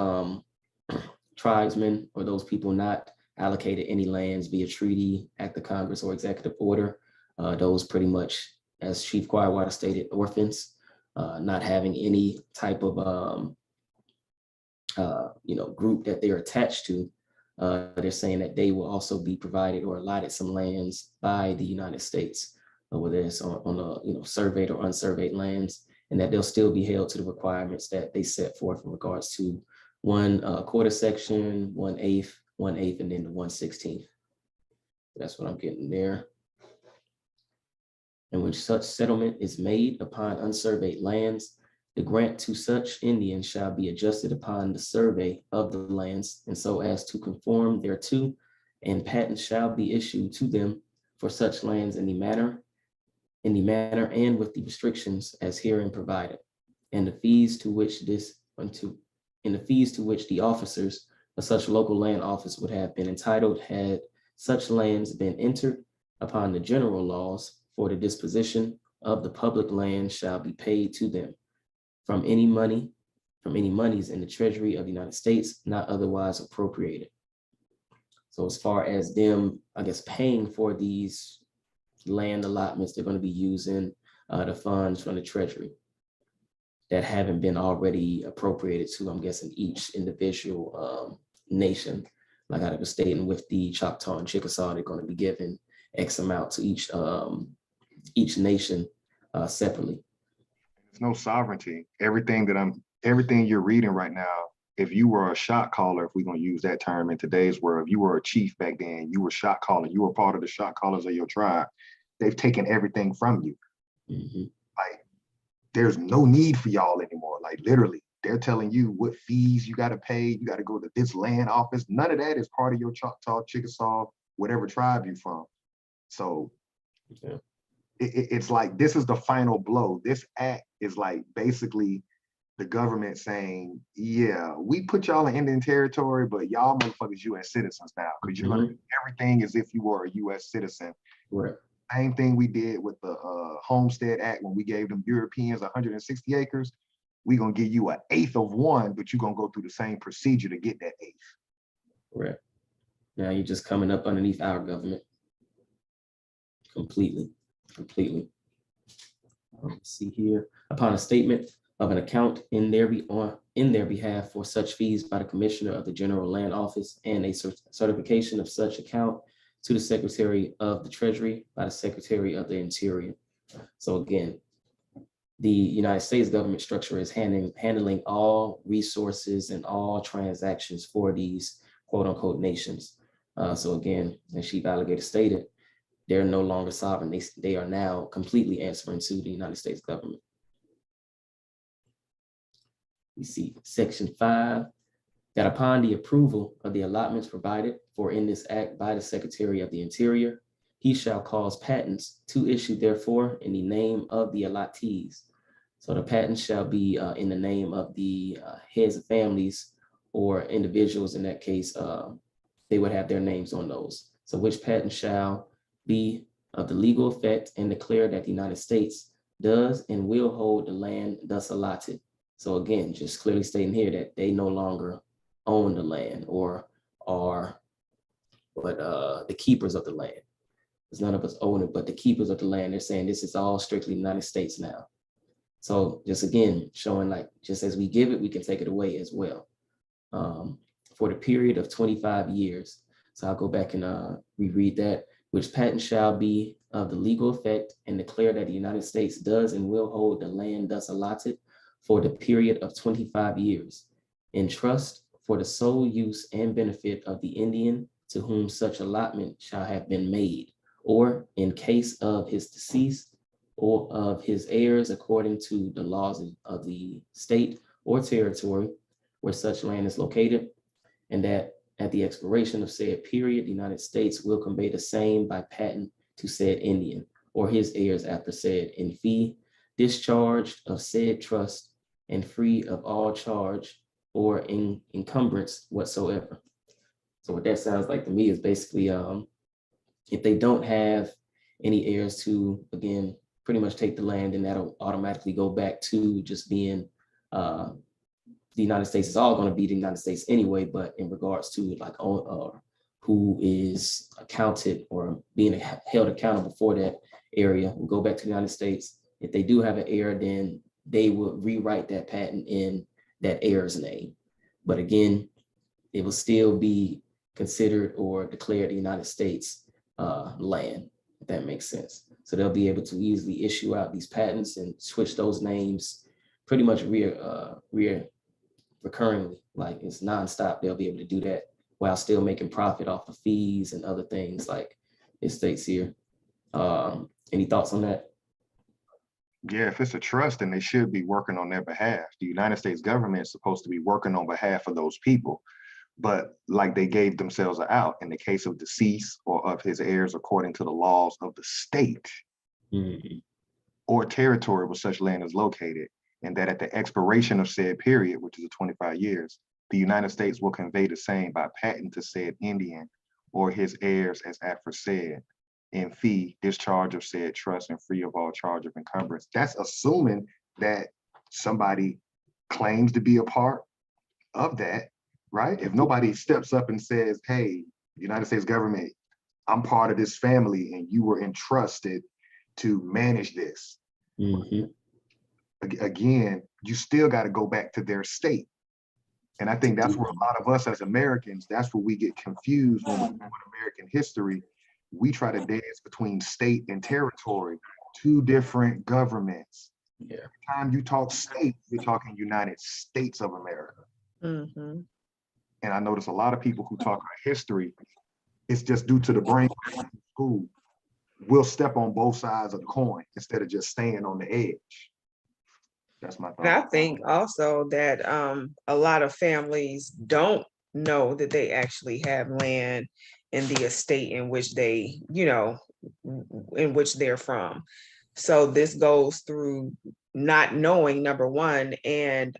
tribesmen or those people not allocated any lands via treaty, act of Congress, or executive order, those pretty much, as Chief Quietwater stated, orphans, not having any type of group that they're attached to. They're saying that they will also be provided or allotted some lands by the United States, whether it's on surveyed or unsurveyed lands, and that they'll still be held to the requirements that they set forth in regards to 1/4 section, 1/8, 1/8, and then the 1/16. That's what I'm getting there. And when such settlement is made upon unsurveyed lands, the grant to such Indians shall be adjusted upon the survey of the lands, and so as to conform thereto, and patents shall be issued to them for such lands in the manner and with the restrictions as herein provided, and the fees to which the officers of such local land office would have been entitled had such lands been entered upon the general laws for the disposition of the public land shall be paid to them from any monies in the Treasury of the United States, not otherwise appropriated. So as far as them, I guess, paying for these land allotments, they're going to be using the funds from the Treasury that haven't been already appropriated to, I'm guessing, each individual nation. Like I was stating with the Choctaw and Chickasaw, they're going to be given X amount to each nation separately. There's no sovereignty. Everything you're reading right now, if you were a shot caller, if we're going to use that term in today's world, if you were a chief back then, you were shot calling, you were part of the shot callers of your tribe, they've taken everything from you. Mm-hmm. Like, there's no need for y'all anymore. Like, literally, they're telling you what fees you got to pay. You got to go to this land office. None of that is part of your Choctaw, Chickasaw, whatever tribe you're from. So yeah. It's like, this is the final blow. This act is like basically the government saying, yeah, we put y'all in Indian territory, but y'all motherfuckers US citizens now, because you're gonna do everything as if you were a US citizen. Right. Same thing we did with the Homestead Act when we gave them Europeans 160 acres. We're gonna give you 1/8 of one, but you're gonna go through the same procedure to get that 1/8. Right. Now you're just coming up underneath our government. Completely. Let's see here. Upon a statement of an account in their behalf for such fees by the Commissioner of the General Land Office, and a certification of such account to the Secretary of the Treasury by the Secretary of the Interior. So again, the United States government structure is handling all resources and all transactions for these quote unquote nations. So again, as Chief Alligator stated, they're no longer sovereign. They are now completely answering to the United States government. We see Section 5, that upon the approval of the allotments provided for in this act by the Secretary of the Interior, he shall cause patents to issue therefore in the name of the allottees. So the patents shall be in the name of the heads of families or individuals. In that case, they would have their names on those. So which patent shall be of the legal effect and declare that the United States does and will hold the land thus allotted. So again, just clearly stating here that they no longer own the land or are the keepers of the land. Because none of us own it, but the keepers of the land, they're saying this is all strictly United States now. So just again, showing like, just as we give it, we can take it away as well. For the period of 25 years. So I'll go back and reread that, which patent shall be of the legal effect and declare that the United States does and will hold the land thus allotted for the period of 25 years in trust for the sole use and benefit of the Indian to whom such allotment shall have been made, or in case of his decease or of his heirs according to the laws of the state or territory where such land is located, and that at the expiration of said period, the United States will convey the same by patent to said Indian or his heirs after said in fee, discharged of said trust and free of all charge or encumbrance whatsoever. So what that sounds like to me is basically if they don't have any heirs to, again, pretty much take the land, then that'll automatically go back to just being the United States is all going to be the United States anyway, but in regards to like who is accounted or being held accountable for that area will go back to the United States. If they do have an heir, then they will rewrite that patent in that heir's name. But again, it will still be considered or declared the United States land, if that makes sense. So they'll be able to easily issue out these patents and switch those names pretty much recurringly, like it's nonstop. They'll be able to do that while still making profit off of fees and other things like it states here. Any thoughts on that? Yeah, if it's a trust, then they should be working on their behalf. The United States government is supposed to be working on behalf of those people. But like they gave themselves an out in the case of decease or of his heirs according to the laws of the state or territory where such land is located, and that at the expiration of said period, which is 25 years, the United States will convey the same by patent to said Indian or his heirs as aforesaid, in fee, discharge of said trust and free of all charge of encumbrance. That's assuming that somebody claims to be a part of that, right? If nobody steps up and says, hey, United States government, I'm part of this family and you were entrusted to manage this. Again, you still got to go back to their state. And I think that's where a lot of us as Americans, that's where we get confused when we're doing American history. We try to dance between state and territory, two different governments. Yeah. Every time you talk state, you're talking United States of America. And I notice a lot of people who talk about history, it's just due to the brain in school. We'll step on both sides of the coin instead of just staying on the edge. That's my thought. And I think also that a lot of families don't know that they actually have land in the estate in which they, in which they're from. So this goes through not knowing, number one, and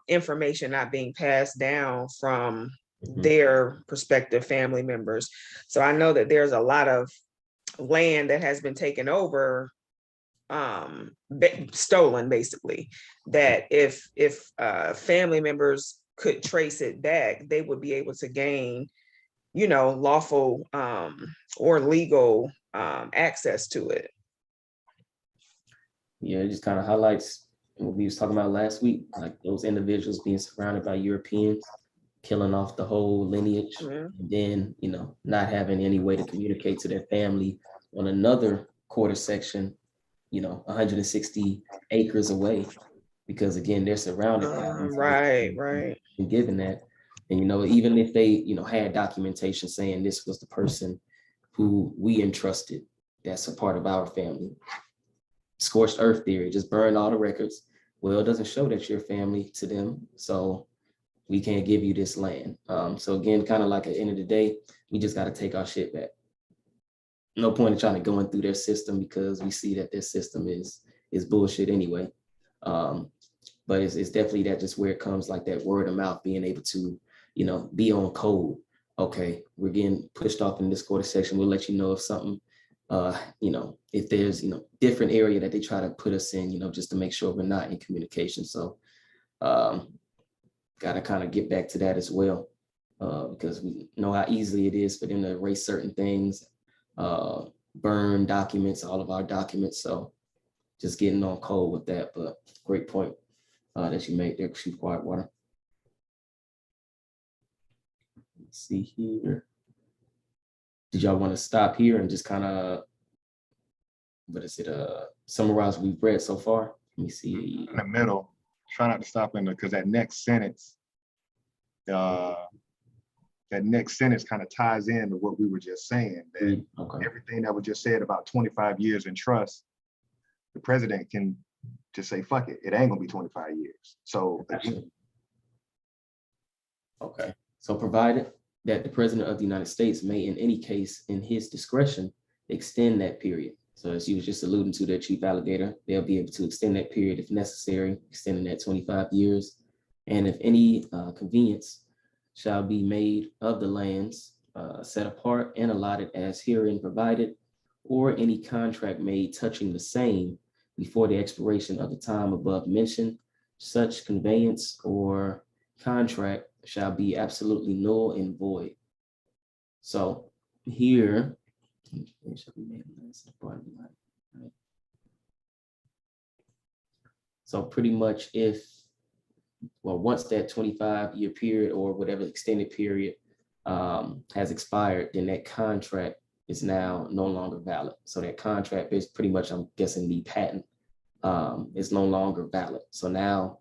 information not being passed down from their prospective family members. So I know that there's a lot of land that has been taken over, stolen basically, that if family members could trace it back, they would be able to gain, lawful or legal access to it. Yeah, it just kind of highlights what we was talking about last week, like those individuals being surrounded by Europeans, killing off the whole lineage, and then, not having any way to communicate to their family on another quarter section, 160 acres away, because again, they're surrounded by Right. and given that. And, even if they, had documentation saying this was the person who we entrusted, that's a part of our family. Scorched earth theory, just burn all the records. Well, it doesn't show that you're family to them, so we can't give you this land. So again, kind of like at the end of the day, we just got to take our shit back. No point in trying to go in through their system because we see that their system is bullshit anyway. But it's definitely that just where it comes, like that word of mouth, being able to, be on code. Okay, we're getting pushed off in this quarter section. We'll let you know if something, if there's, different area that they try to put us in, just to make sure we're not in communication. So got to kind of get back to that as well, because we know how easily it is for them to erase certain things, burn documents, all of our documents. So just getting on code with that. But great point that you made there, Chief Quietwater. Let's see here. Did y'all want to stop here and just kind of, summarize what we've read so far? Let me see. In the middle, try not to stop in there, because that next sentence kind of ties into what we were just saying, that everything that was just said about 25 years in trust, the president can just say, fuck it, it ain't gonna be 25 years. So okay, so provided that the president of the United States may in any case in his discretion extend that period. So as you was just alluding to there, Chief Alligator, they'll be able to extend that period if necessary, extending that 25 years. And if any convenience shall be made of the lands set apart and allotted as herein provided, or any contract made touching the same before the expiration of the time above mentioned, such conveyance or contract shall be absolutely null and void. So here, so pretty much once that 25-year period or whatever extended period has expired, then that contract is now no longer valid. So that contract is pretty much, I'm guessing, the patent is no longer valid. So now,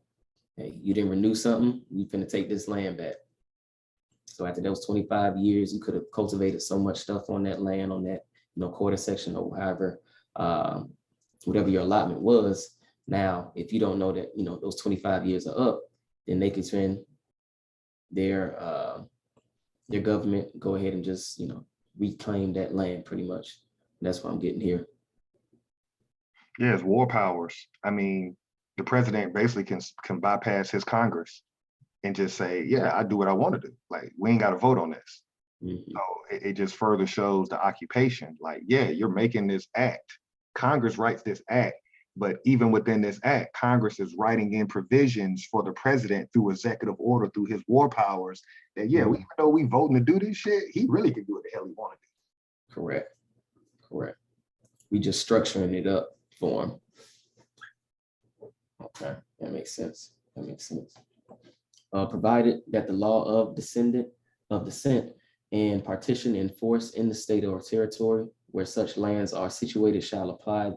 hey, you didn't renew something, you're gonna take this land back. So after those 25 years, you could have cultivated so much stuff on that land, on that quarter section or however, whatever your allotment was. Now, if you don't know that those 25 years are up, then they can send their government go ahead and just reclaim that land pretty much. And that's what I'm getting here. Yeah, it's war powers. I mean, the president basically can bypass his Congress and just say, yeah, I do what I want to do. Like, we ain't got to vote on this. Mm-hmm. So it just further shows the occupation. Like, yeah, you're making this act. Congress writes this act, but even within this act, Congress is writing in provisions for the president through executive order, through his war powers, that, yeah, even though we voting to do this shit, he really can do what the hell he want to do. Correct. We just structuring it up for him. Okay, that makes sense. Provided that the law of descent and partition in force in the state or territory where such lands are situated shall apply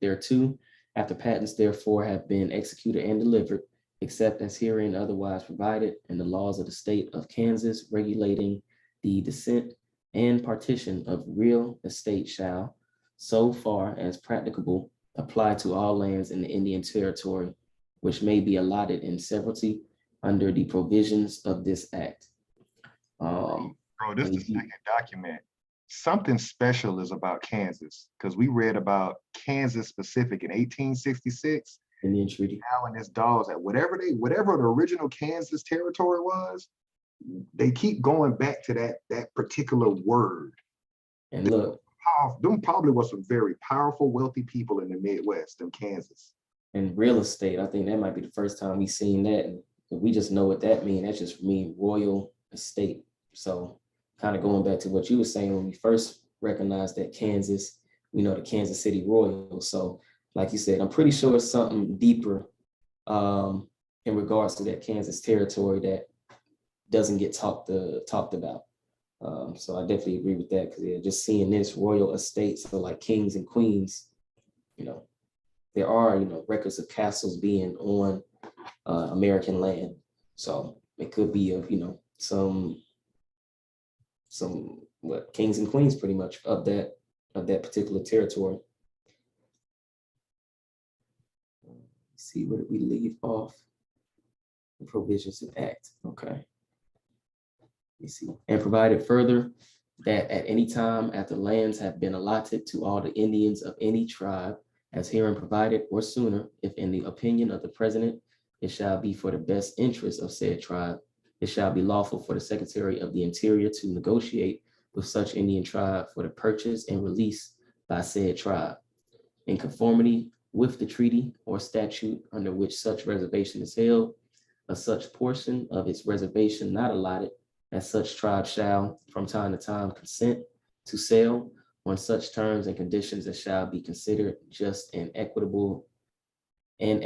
thereto, after patents therefore have been executed and delivered, except as herein otherwise provided, and the laws of the state of Kansas regulating the descent and partition of real estate shall, so far as practicable, apply to all lands in the Indian Territory, which may be allotted in severalty under the provisions of this act. Bro, this is the second document. Something special is about Kansas, because we read about Kansas specific in 1866. Indian Treaty. Now in this Dawes, that whatever the original Kansas territory was, they keep going back to that particular word. And look, them probably was some very powerful, wealthy people in the Midwest, in Kansas. And real estate, I think that might be the first time we've seen that. And we just know what that means. That just means royal estate. So kind of going back to what you were saying when we first recognized that Kansas, we know the Kansas City Royals. So like you said, I'm pretty sure it's something deeper in regards to that Kansas territory that doesn't get talked about. So I definitely agree with that, because yeah, just seeing this royal estate, so like kings and queens, there are records of castles being on American land. So it could be of some what kings and queens pretty much of that particular territory. Let's see, where did we leave off? The provisions of Act. Okay. You see, and provided further that at any time after lands have been allotted to all the Indians of any tribe, as herein provided or sooner, if in the opinion of the president, it shall be for the best interest of said tribe, it shall be lawful for the Secretary of the Interior to negotiate with such Indian tribe for the purchase and release by said tribe, in conformity with the treaty or statute under which such reservation is held, of such portion of its reservation not allotted, as such tribe shall from time to time consent to sell on such terms and conditions as shall be considered just and equitable between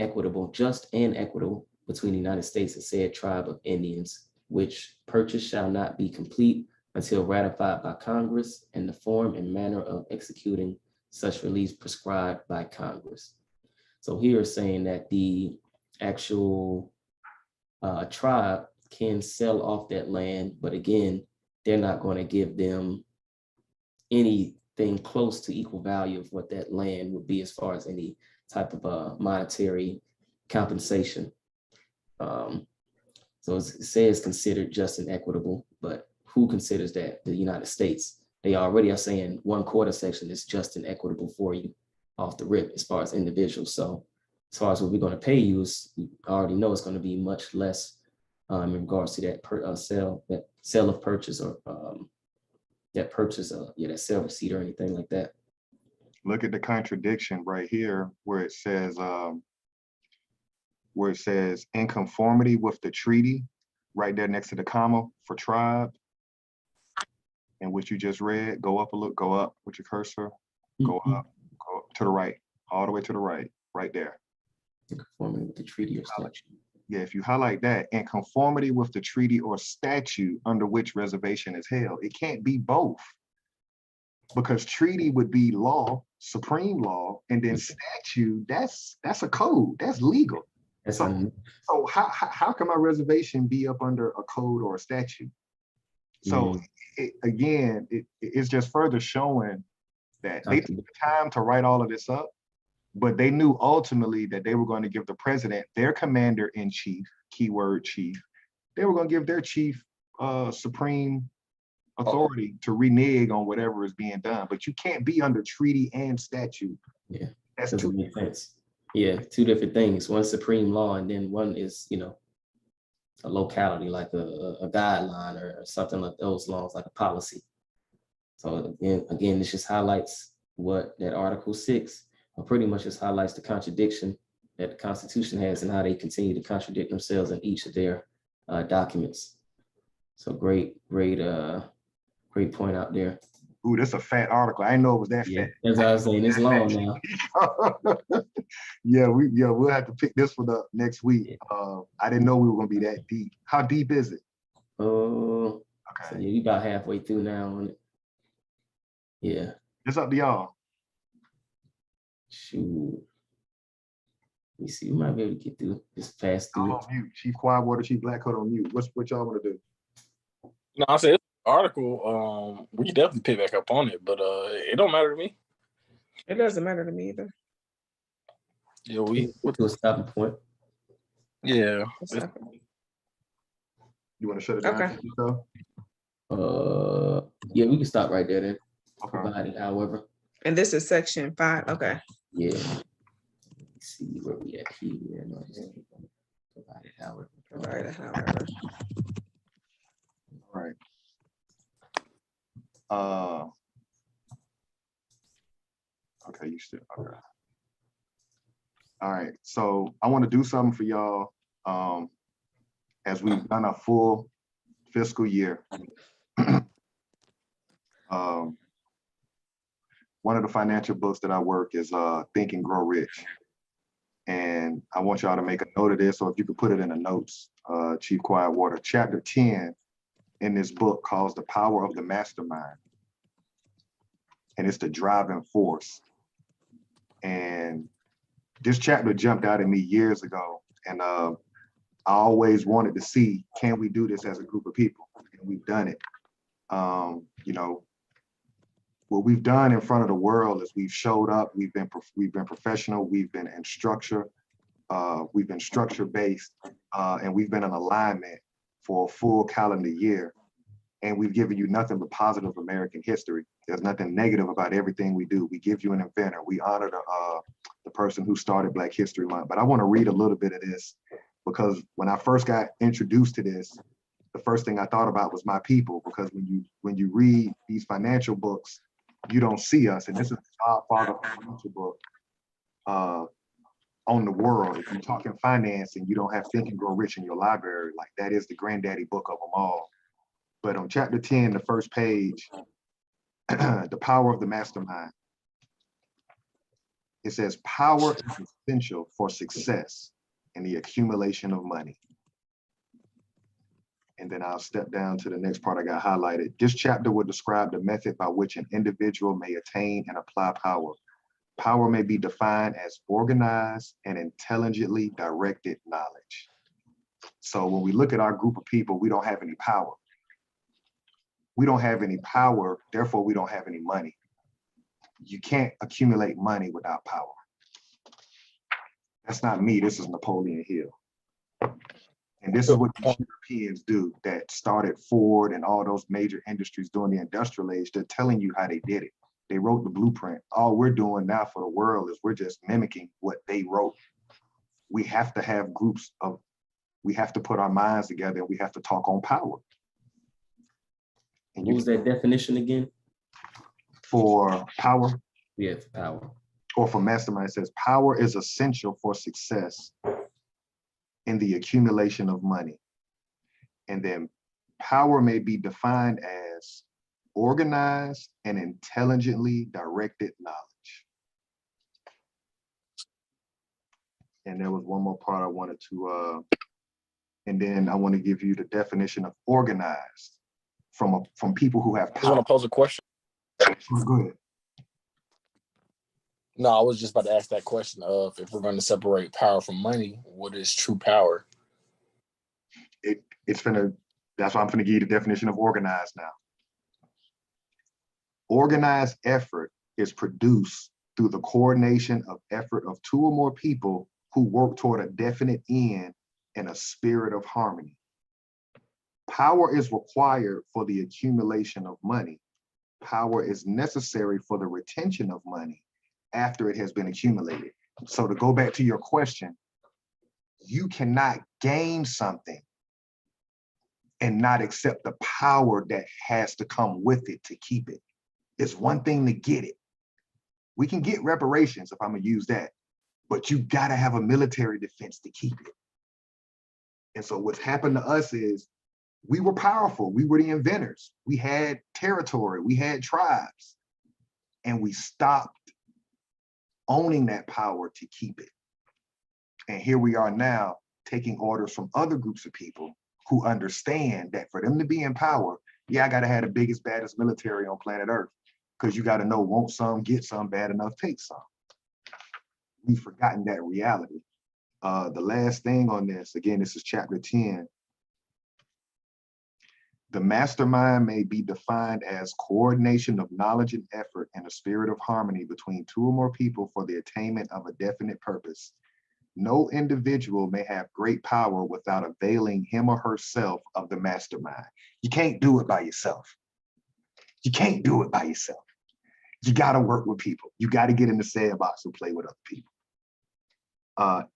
the United States and said tribe of Indians, which purchase shall not be complete until ratified by Congress, and the form and manner of executing such release prescribed by Congress. So here is saying that the actual tribe can sell off that land, but again, they're not going to give them anything close to equal value of what that land would be as far as any type of monetary compensation. So it says considered just and equitable, but who considers that? The United States. They already are saying 1/4 section is just and equitable for you off the rip as far as individuals. So as far as what we're going to pay you, is we already know it's going to be much less in regards to that sale of purchase or that purchase that sale receipt or anything like that. Look at the contradiction right here where it says in conformity with the treaty, right there next to the comma for tribe, and what you just read. Go up a look, go up with your cursor, go up to the right, all the way to the right, right there. In conformity with the treaty or statute. Yeah, if you highlight that, in conformity with the treaty or statute under which reservation is held, it can't be both. Because treaty would be law, supreme law, and then statute, that's a code, that's legal. So how can my reservation be up under a code or a statute? So it's just further showing that they took the time to write all of this up, but they knew ultimately that they were going to give the president, their commander-in-chief, keyword chief, they were going to give their chief supreme authority to renege on whatever is being done. But you can't be under treaty and statute. Yeah, that's doesn't make sense. Yeah, two different things. One supreme law, and then one is, a locality, like a guideline or something like those laws, like a policy. So again, this just highlights what that Article 6, or pretty much just highlights the contradiction that the Constitution has and how they continue to contradict themselves in each of their documents. So great point out there. Ooh, that's a fat article. I didn't know it was that fat. That's what I was saying. It's long now. We'll have to pick this one up next week. I didn't know we were gonna be that deep. How deep is it? Oh, okay. So you about halfway through now on it. Yeah. It's up to y'all. Shoot. Let me see. We might be able to get through this fast through. On mute. Chief Quietwater, Chief Blackcoat on mute. What y'all want to do? No, I said article. We can definitely pick back up on it, but it don't matter to me. It doesn't matter to me either. Yeah, we to a stopping point. Yeah. You want to shut it down? Okay. Yeah, we can stop right there then. Okay. Provided, however. And this is section 5. Okay. Yeah. Let's see where we at here. No, provided, however. Provided, however. All right. Okay, you still okay. All right, so I want to do something for y'all as we've done a full fiscal year. One of the financial books that I work is Think and Grow Rich. And I want y'all to make a note of this, so if you could put it in the notes, Chief Quietwater, chapter 10 in this book calls The Power of the Mastermind. And it's the driving force. And this chapter jumped out at me years ago. And I I always wanted to see, can we do this as a group of people? And we've done it. You know, what we've done in front of the world is we've showed up, we've been professional, we've been in structure, we've been structure based, and we've been in alignment for a full calendar year. And we've given you nothing but positive American history. There's nothing negative about everything we do. We give you an inventor. We honor the person who started Black History Month. But I want to read a little bit of this, because when I first got introduced to this, the first thing I thought about was my people, because when you read these financial books, you don't see us. And this is the Godfather financial book on the world. If you're talking finance and you don't have Think and Grow Rich in your library, like that is the granddaddy book of them all. But on chapter 10, the first page, the power of the mastermind. It says, power is essential for success in the accumulation of money. And then I'll step down to the next part I got highlighted. This chapter will describe the method by which an individual may attain and apply power. Power may be defined as organized and intelligently directed knowledge. So when we look at our group of people, we don't have any power. We don't have any power, therefore we don't have any money. You can't accumulate money without power. That's not me, this is Napoleon Hill. And this is what the Europeans do that started Ford and all those major industries during the industrial age. They're telling you how they did it. They wrote the blueprint. All we're doing now for the world is we're just mimicking what they wrote. We have to have groups of, we have to put our minds together and we have to talk on power. And What was that definition again? For power? Yeah, for power. Or for mastermind, it says power is essential for success in the accumulation of money. And then power may be defined as organized and intelligently directed knowledge. And there was one more part I wanted to, and then I want to give you the definition of organized from people who have I just want power. to pose a question. Go ahead. No, I was just about to ask that question of, if we're going to separate power from money, what is true power? That's why I'm gonna give you the definition of organized now. Organized effort is produced through the coordination of effort of two or more people who work toward a definite end in a spirit of harmony. Power is required for the accumulation of money. Power is necessary for the retention of money after it has been accumulated. So to go back to your question, you cannot gain something and not accept the power that has to come with it to keep it. It's one thing to get it. We can get reparations, if I'm gonna use that, but you gotta have a military defense to keep it. And so what's happened to us is we were powerful. We were the inventors. We had territory, we had tribes, and we stopped owning that power to keep it. And here we are now taking orders from other groups of people who understand that for them to be in power, yeah, I gotta have the biggest, baddest military on planet Earth, because you gotta know, want some, get some, bad enough, take some. We've forgotten that reality. The last thing on this, again, this is chapter 10. The mastermind may be defined as coordination of knowledge and effort in a spirit of harmony between two or more people for the attainment of a definite purpose. No individual may have great power without availing him or herself of the mastermind. You can't do it by yourself. You can't do it by yourself. You gotta work with people. You gotta get in the sandbox and play with other people.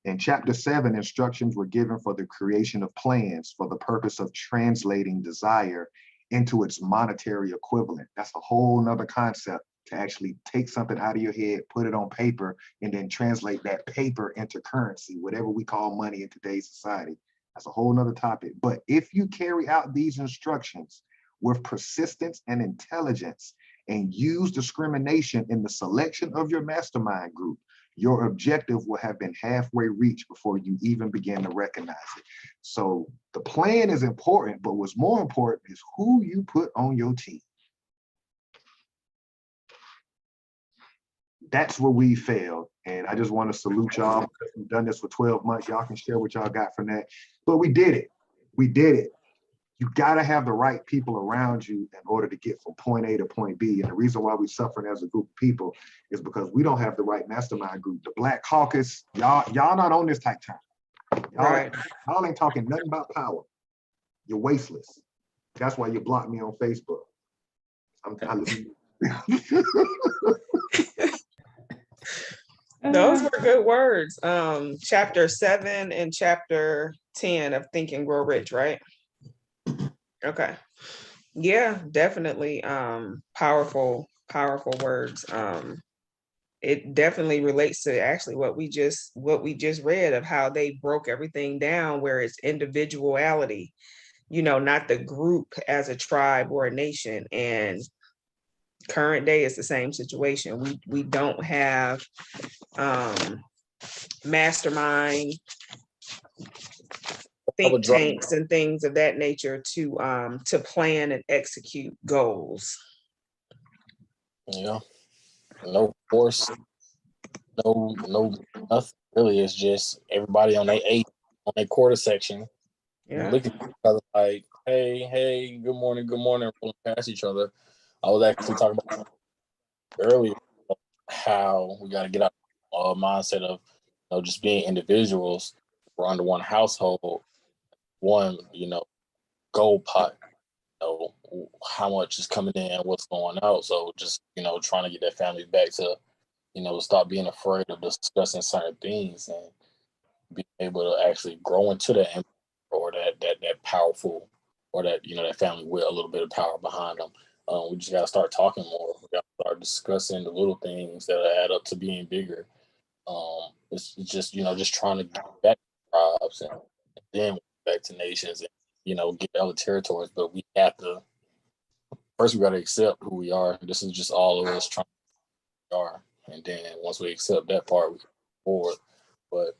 In chapter 7, instructions were given for the creation of plans for the purpose of translating desire into its monetary equivalent. That's a whole nother concept, to actually take something out of your head, put it on paper, and then translate that paper into currency, whatever we call money in today's society. That's a whole nother topic. But if you carry out these instructions with persistence and intelligence and use discrimination in the selection of your mastermind group, your objective will have been halfway reached before you even begin to recognize it. So the plan is important, but what's more important is who you put on your team. that's where we failed. And I just want to salute y'all because we've done this for 12 months. Y'all can share what y'all got from that. But we did it. We did it. You got to have the right people around you in order to get from point A to point B. And the reason why we're suffering as a group of people is because we don't have the right mastermind group. The Black Caucus, y'all not on this type time. Y'all ain't talking nothing about power. You're wasteless. That's why you blocked me on Facebook. Those were good words. Chapter 7 and chapter 10 of Think and Grow Rich, right? Okay. Yeah, definitely. Powerful words. It definitely relates to actually what we just read of how they broke everything down, where it's individuality, not the group as a tribe or a nation. And current day is the same situation. We don't have mastermind think tanks and things of that nature to plan and execute goals. Yeah. No force, no nothing really. It's just everybody on their quarter section. Yeah. Looking at each other like, hey, good morning, pulling past each other. I was actually talking about earlier how we got to get out of mindset of just being individuals. We're under one household, one gold pot. How much is coming in, what's going out. So just trying to get that family back to stop being afraid of discussing certain things and being able to actually grow into that or that powerful or that that family with a little bit of power behind them. We just got to start talking more. We got to start discussing the little things that add up to being bigger. It's just just trying to get back to tribes and then back to nations and get other territories. But we have to first we got to accept who we are. This is just all of us trying to are, and then once we accept that part, we can move forward. But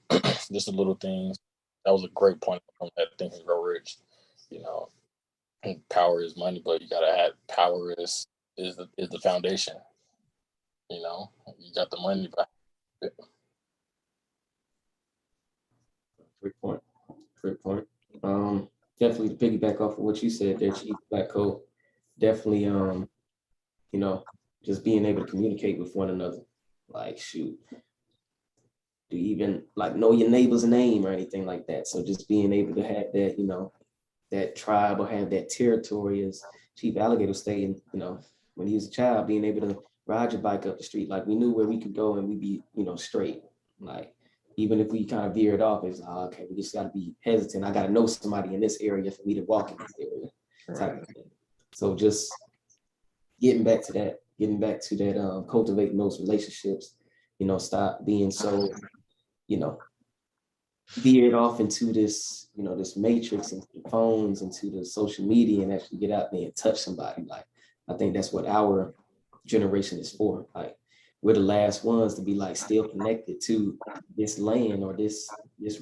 just the little things. That was a great point from that Think and Grow Rich. Power is money, but you gotta have power is the foundation. You got the money, but Great point. Definitely to piggyback off of what you said there, Chief Black Coat. Definitely, just being able to communicate with one another. Like, shoot, do you even know your neighbor's name or anything like that? So just being able to have that, that tribe or have that territory, as Chief Alligator stating, when he was a child, being able to ride your bike up the street, like we knew where we could go and we'd be, straight. Like, even if we kind of veered off, it's like, okay, we just got to be hesitant. I got to know somebody in this area for me to walk in this area. Type of thing. So just getting back to that, cultivating those relationships, stop being so, veered off into this, this matrix and phones, into the social media, and actually get out there and touch somebody. Like, I think that's what our generation is for. Like, we're the last ones to be still connected to this land or this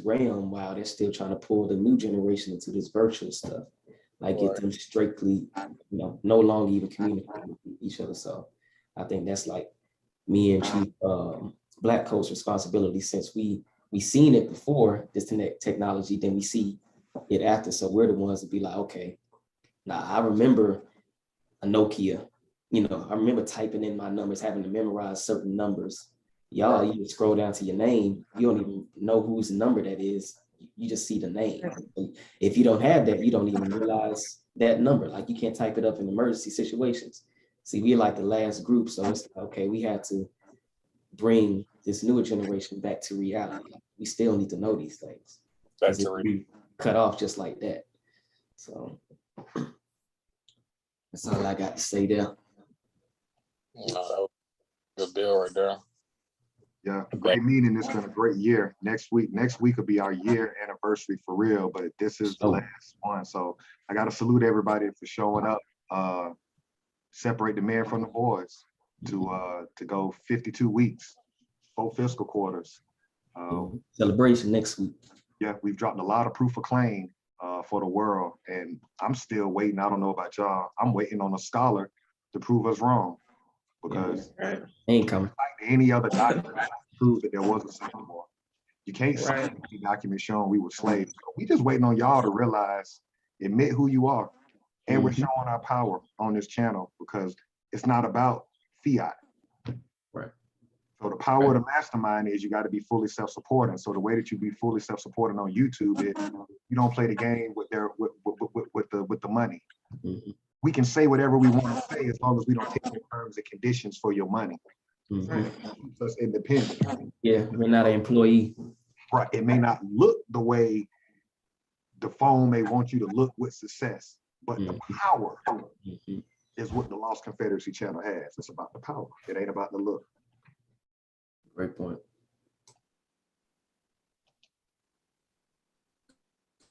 realm, while they're still trying to pull the new generation into this virtual stuff. Get them strictly, no longer even communicating with each other. So I think that's me and Chief Black Coat's responsibility, since we seen it before this technology, then we see it after. So we're the ones to be like, okay, now I remember a Nokia, I remember typing in my numbers, having to memorize certain numbers. Y'all, you just scroll down to your name, you don't even know whose number that is. You just see the name. If you don't have that, you don't even realize that number. You can't type it up in emergency situations. See, we're the last group. So it's okay, we have to bring this newer generation back to reality. We still need to know these things. Because if we cut off just like that. So that's all I got to say there. That was a good bill right there. Yeah, great meeting. It's been a great year. Next week will be our year anniversary for real, but this is the last one. So I got to salute everybody for showing up. Separate the men from the boys to go 52 weeks, 4 fiscal quarters. Celebration next week. Yeah, we've dropped a lot of proof of claim for the world, and I'm still waiting. I don't know about y'all. I'm waiting on a scholar to prove us wrong, because ain't coming. any other document to prove that there was a Civil War. You can't Right. cite any document showing we were slaves. We just waiting on y'all to realize, admit who you are. And we're Mhm. showing our power on this channel because it's not about fiat. Right. So the power of the mastermind is you got to be fully self-supporting. So the way that you be fully self-supporting on YouTube is you don't play the game with the money. Mhm. We can say whatever we want to say as long as we don't take the terms and conditions for your money. Mhm. Right. Keeps us independent. Yeah, we're not an employee. Right. It may not look the way the phone may want you to look with success, but the power Mhm. is what the Lost Confederacy channel has. It's about the power. It ain't about the look. Great point.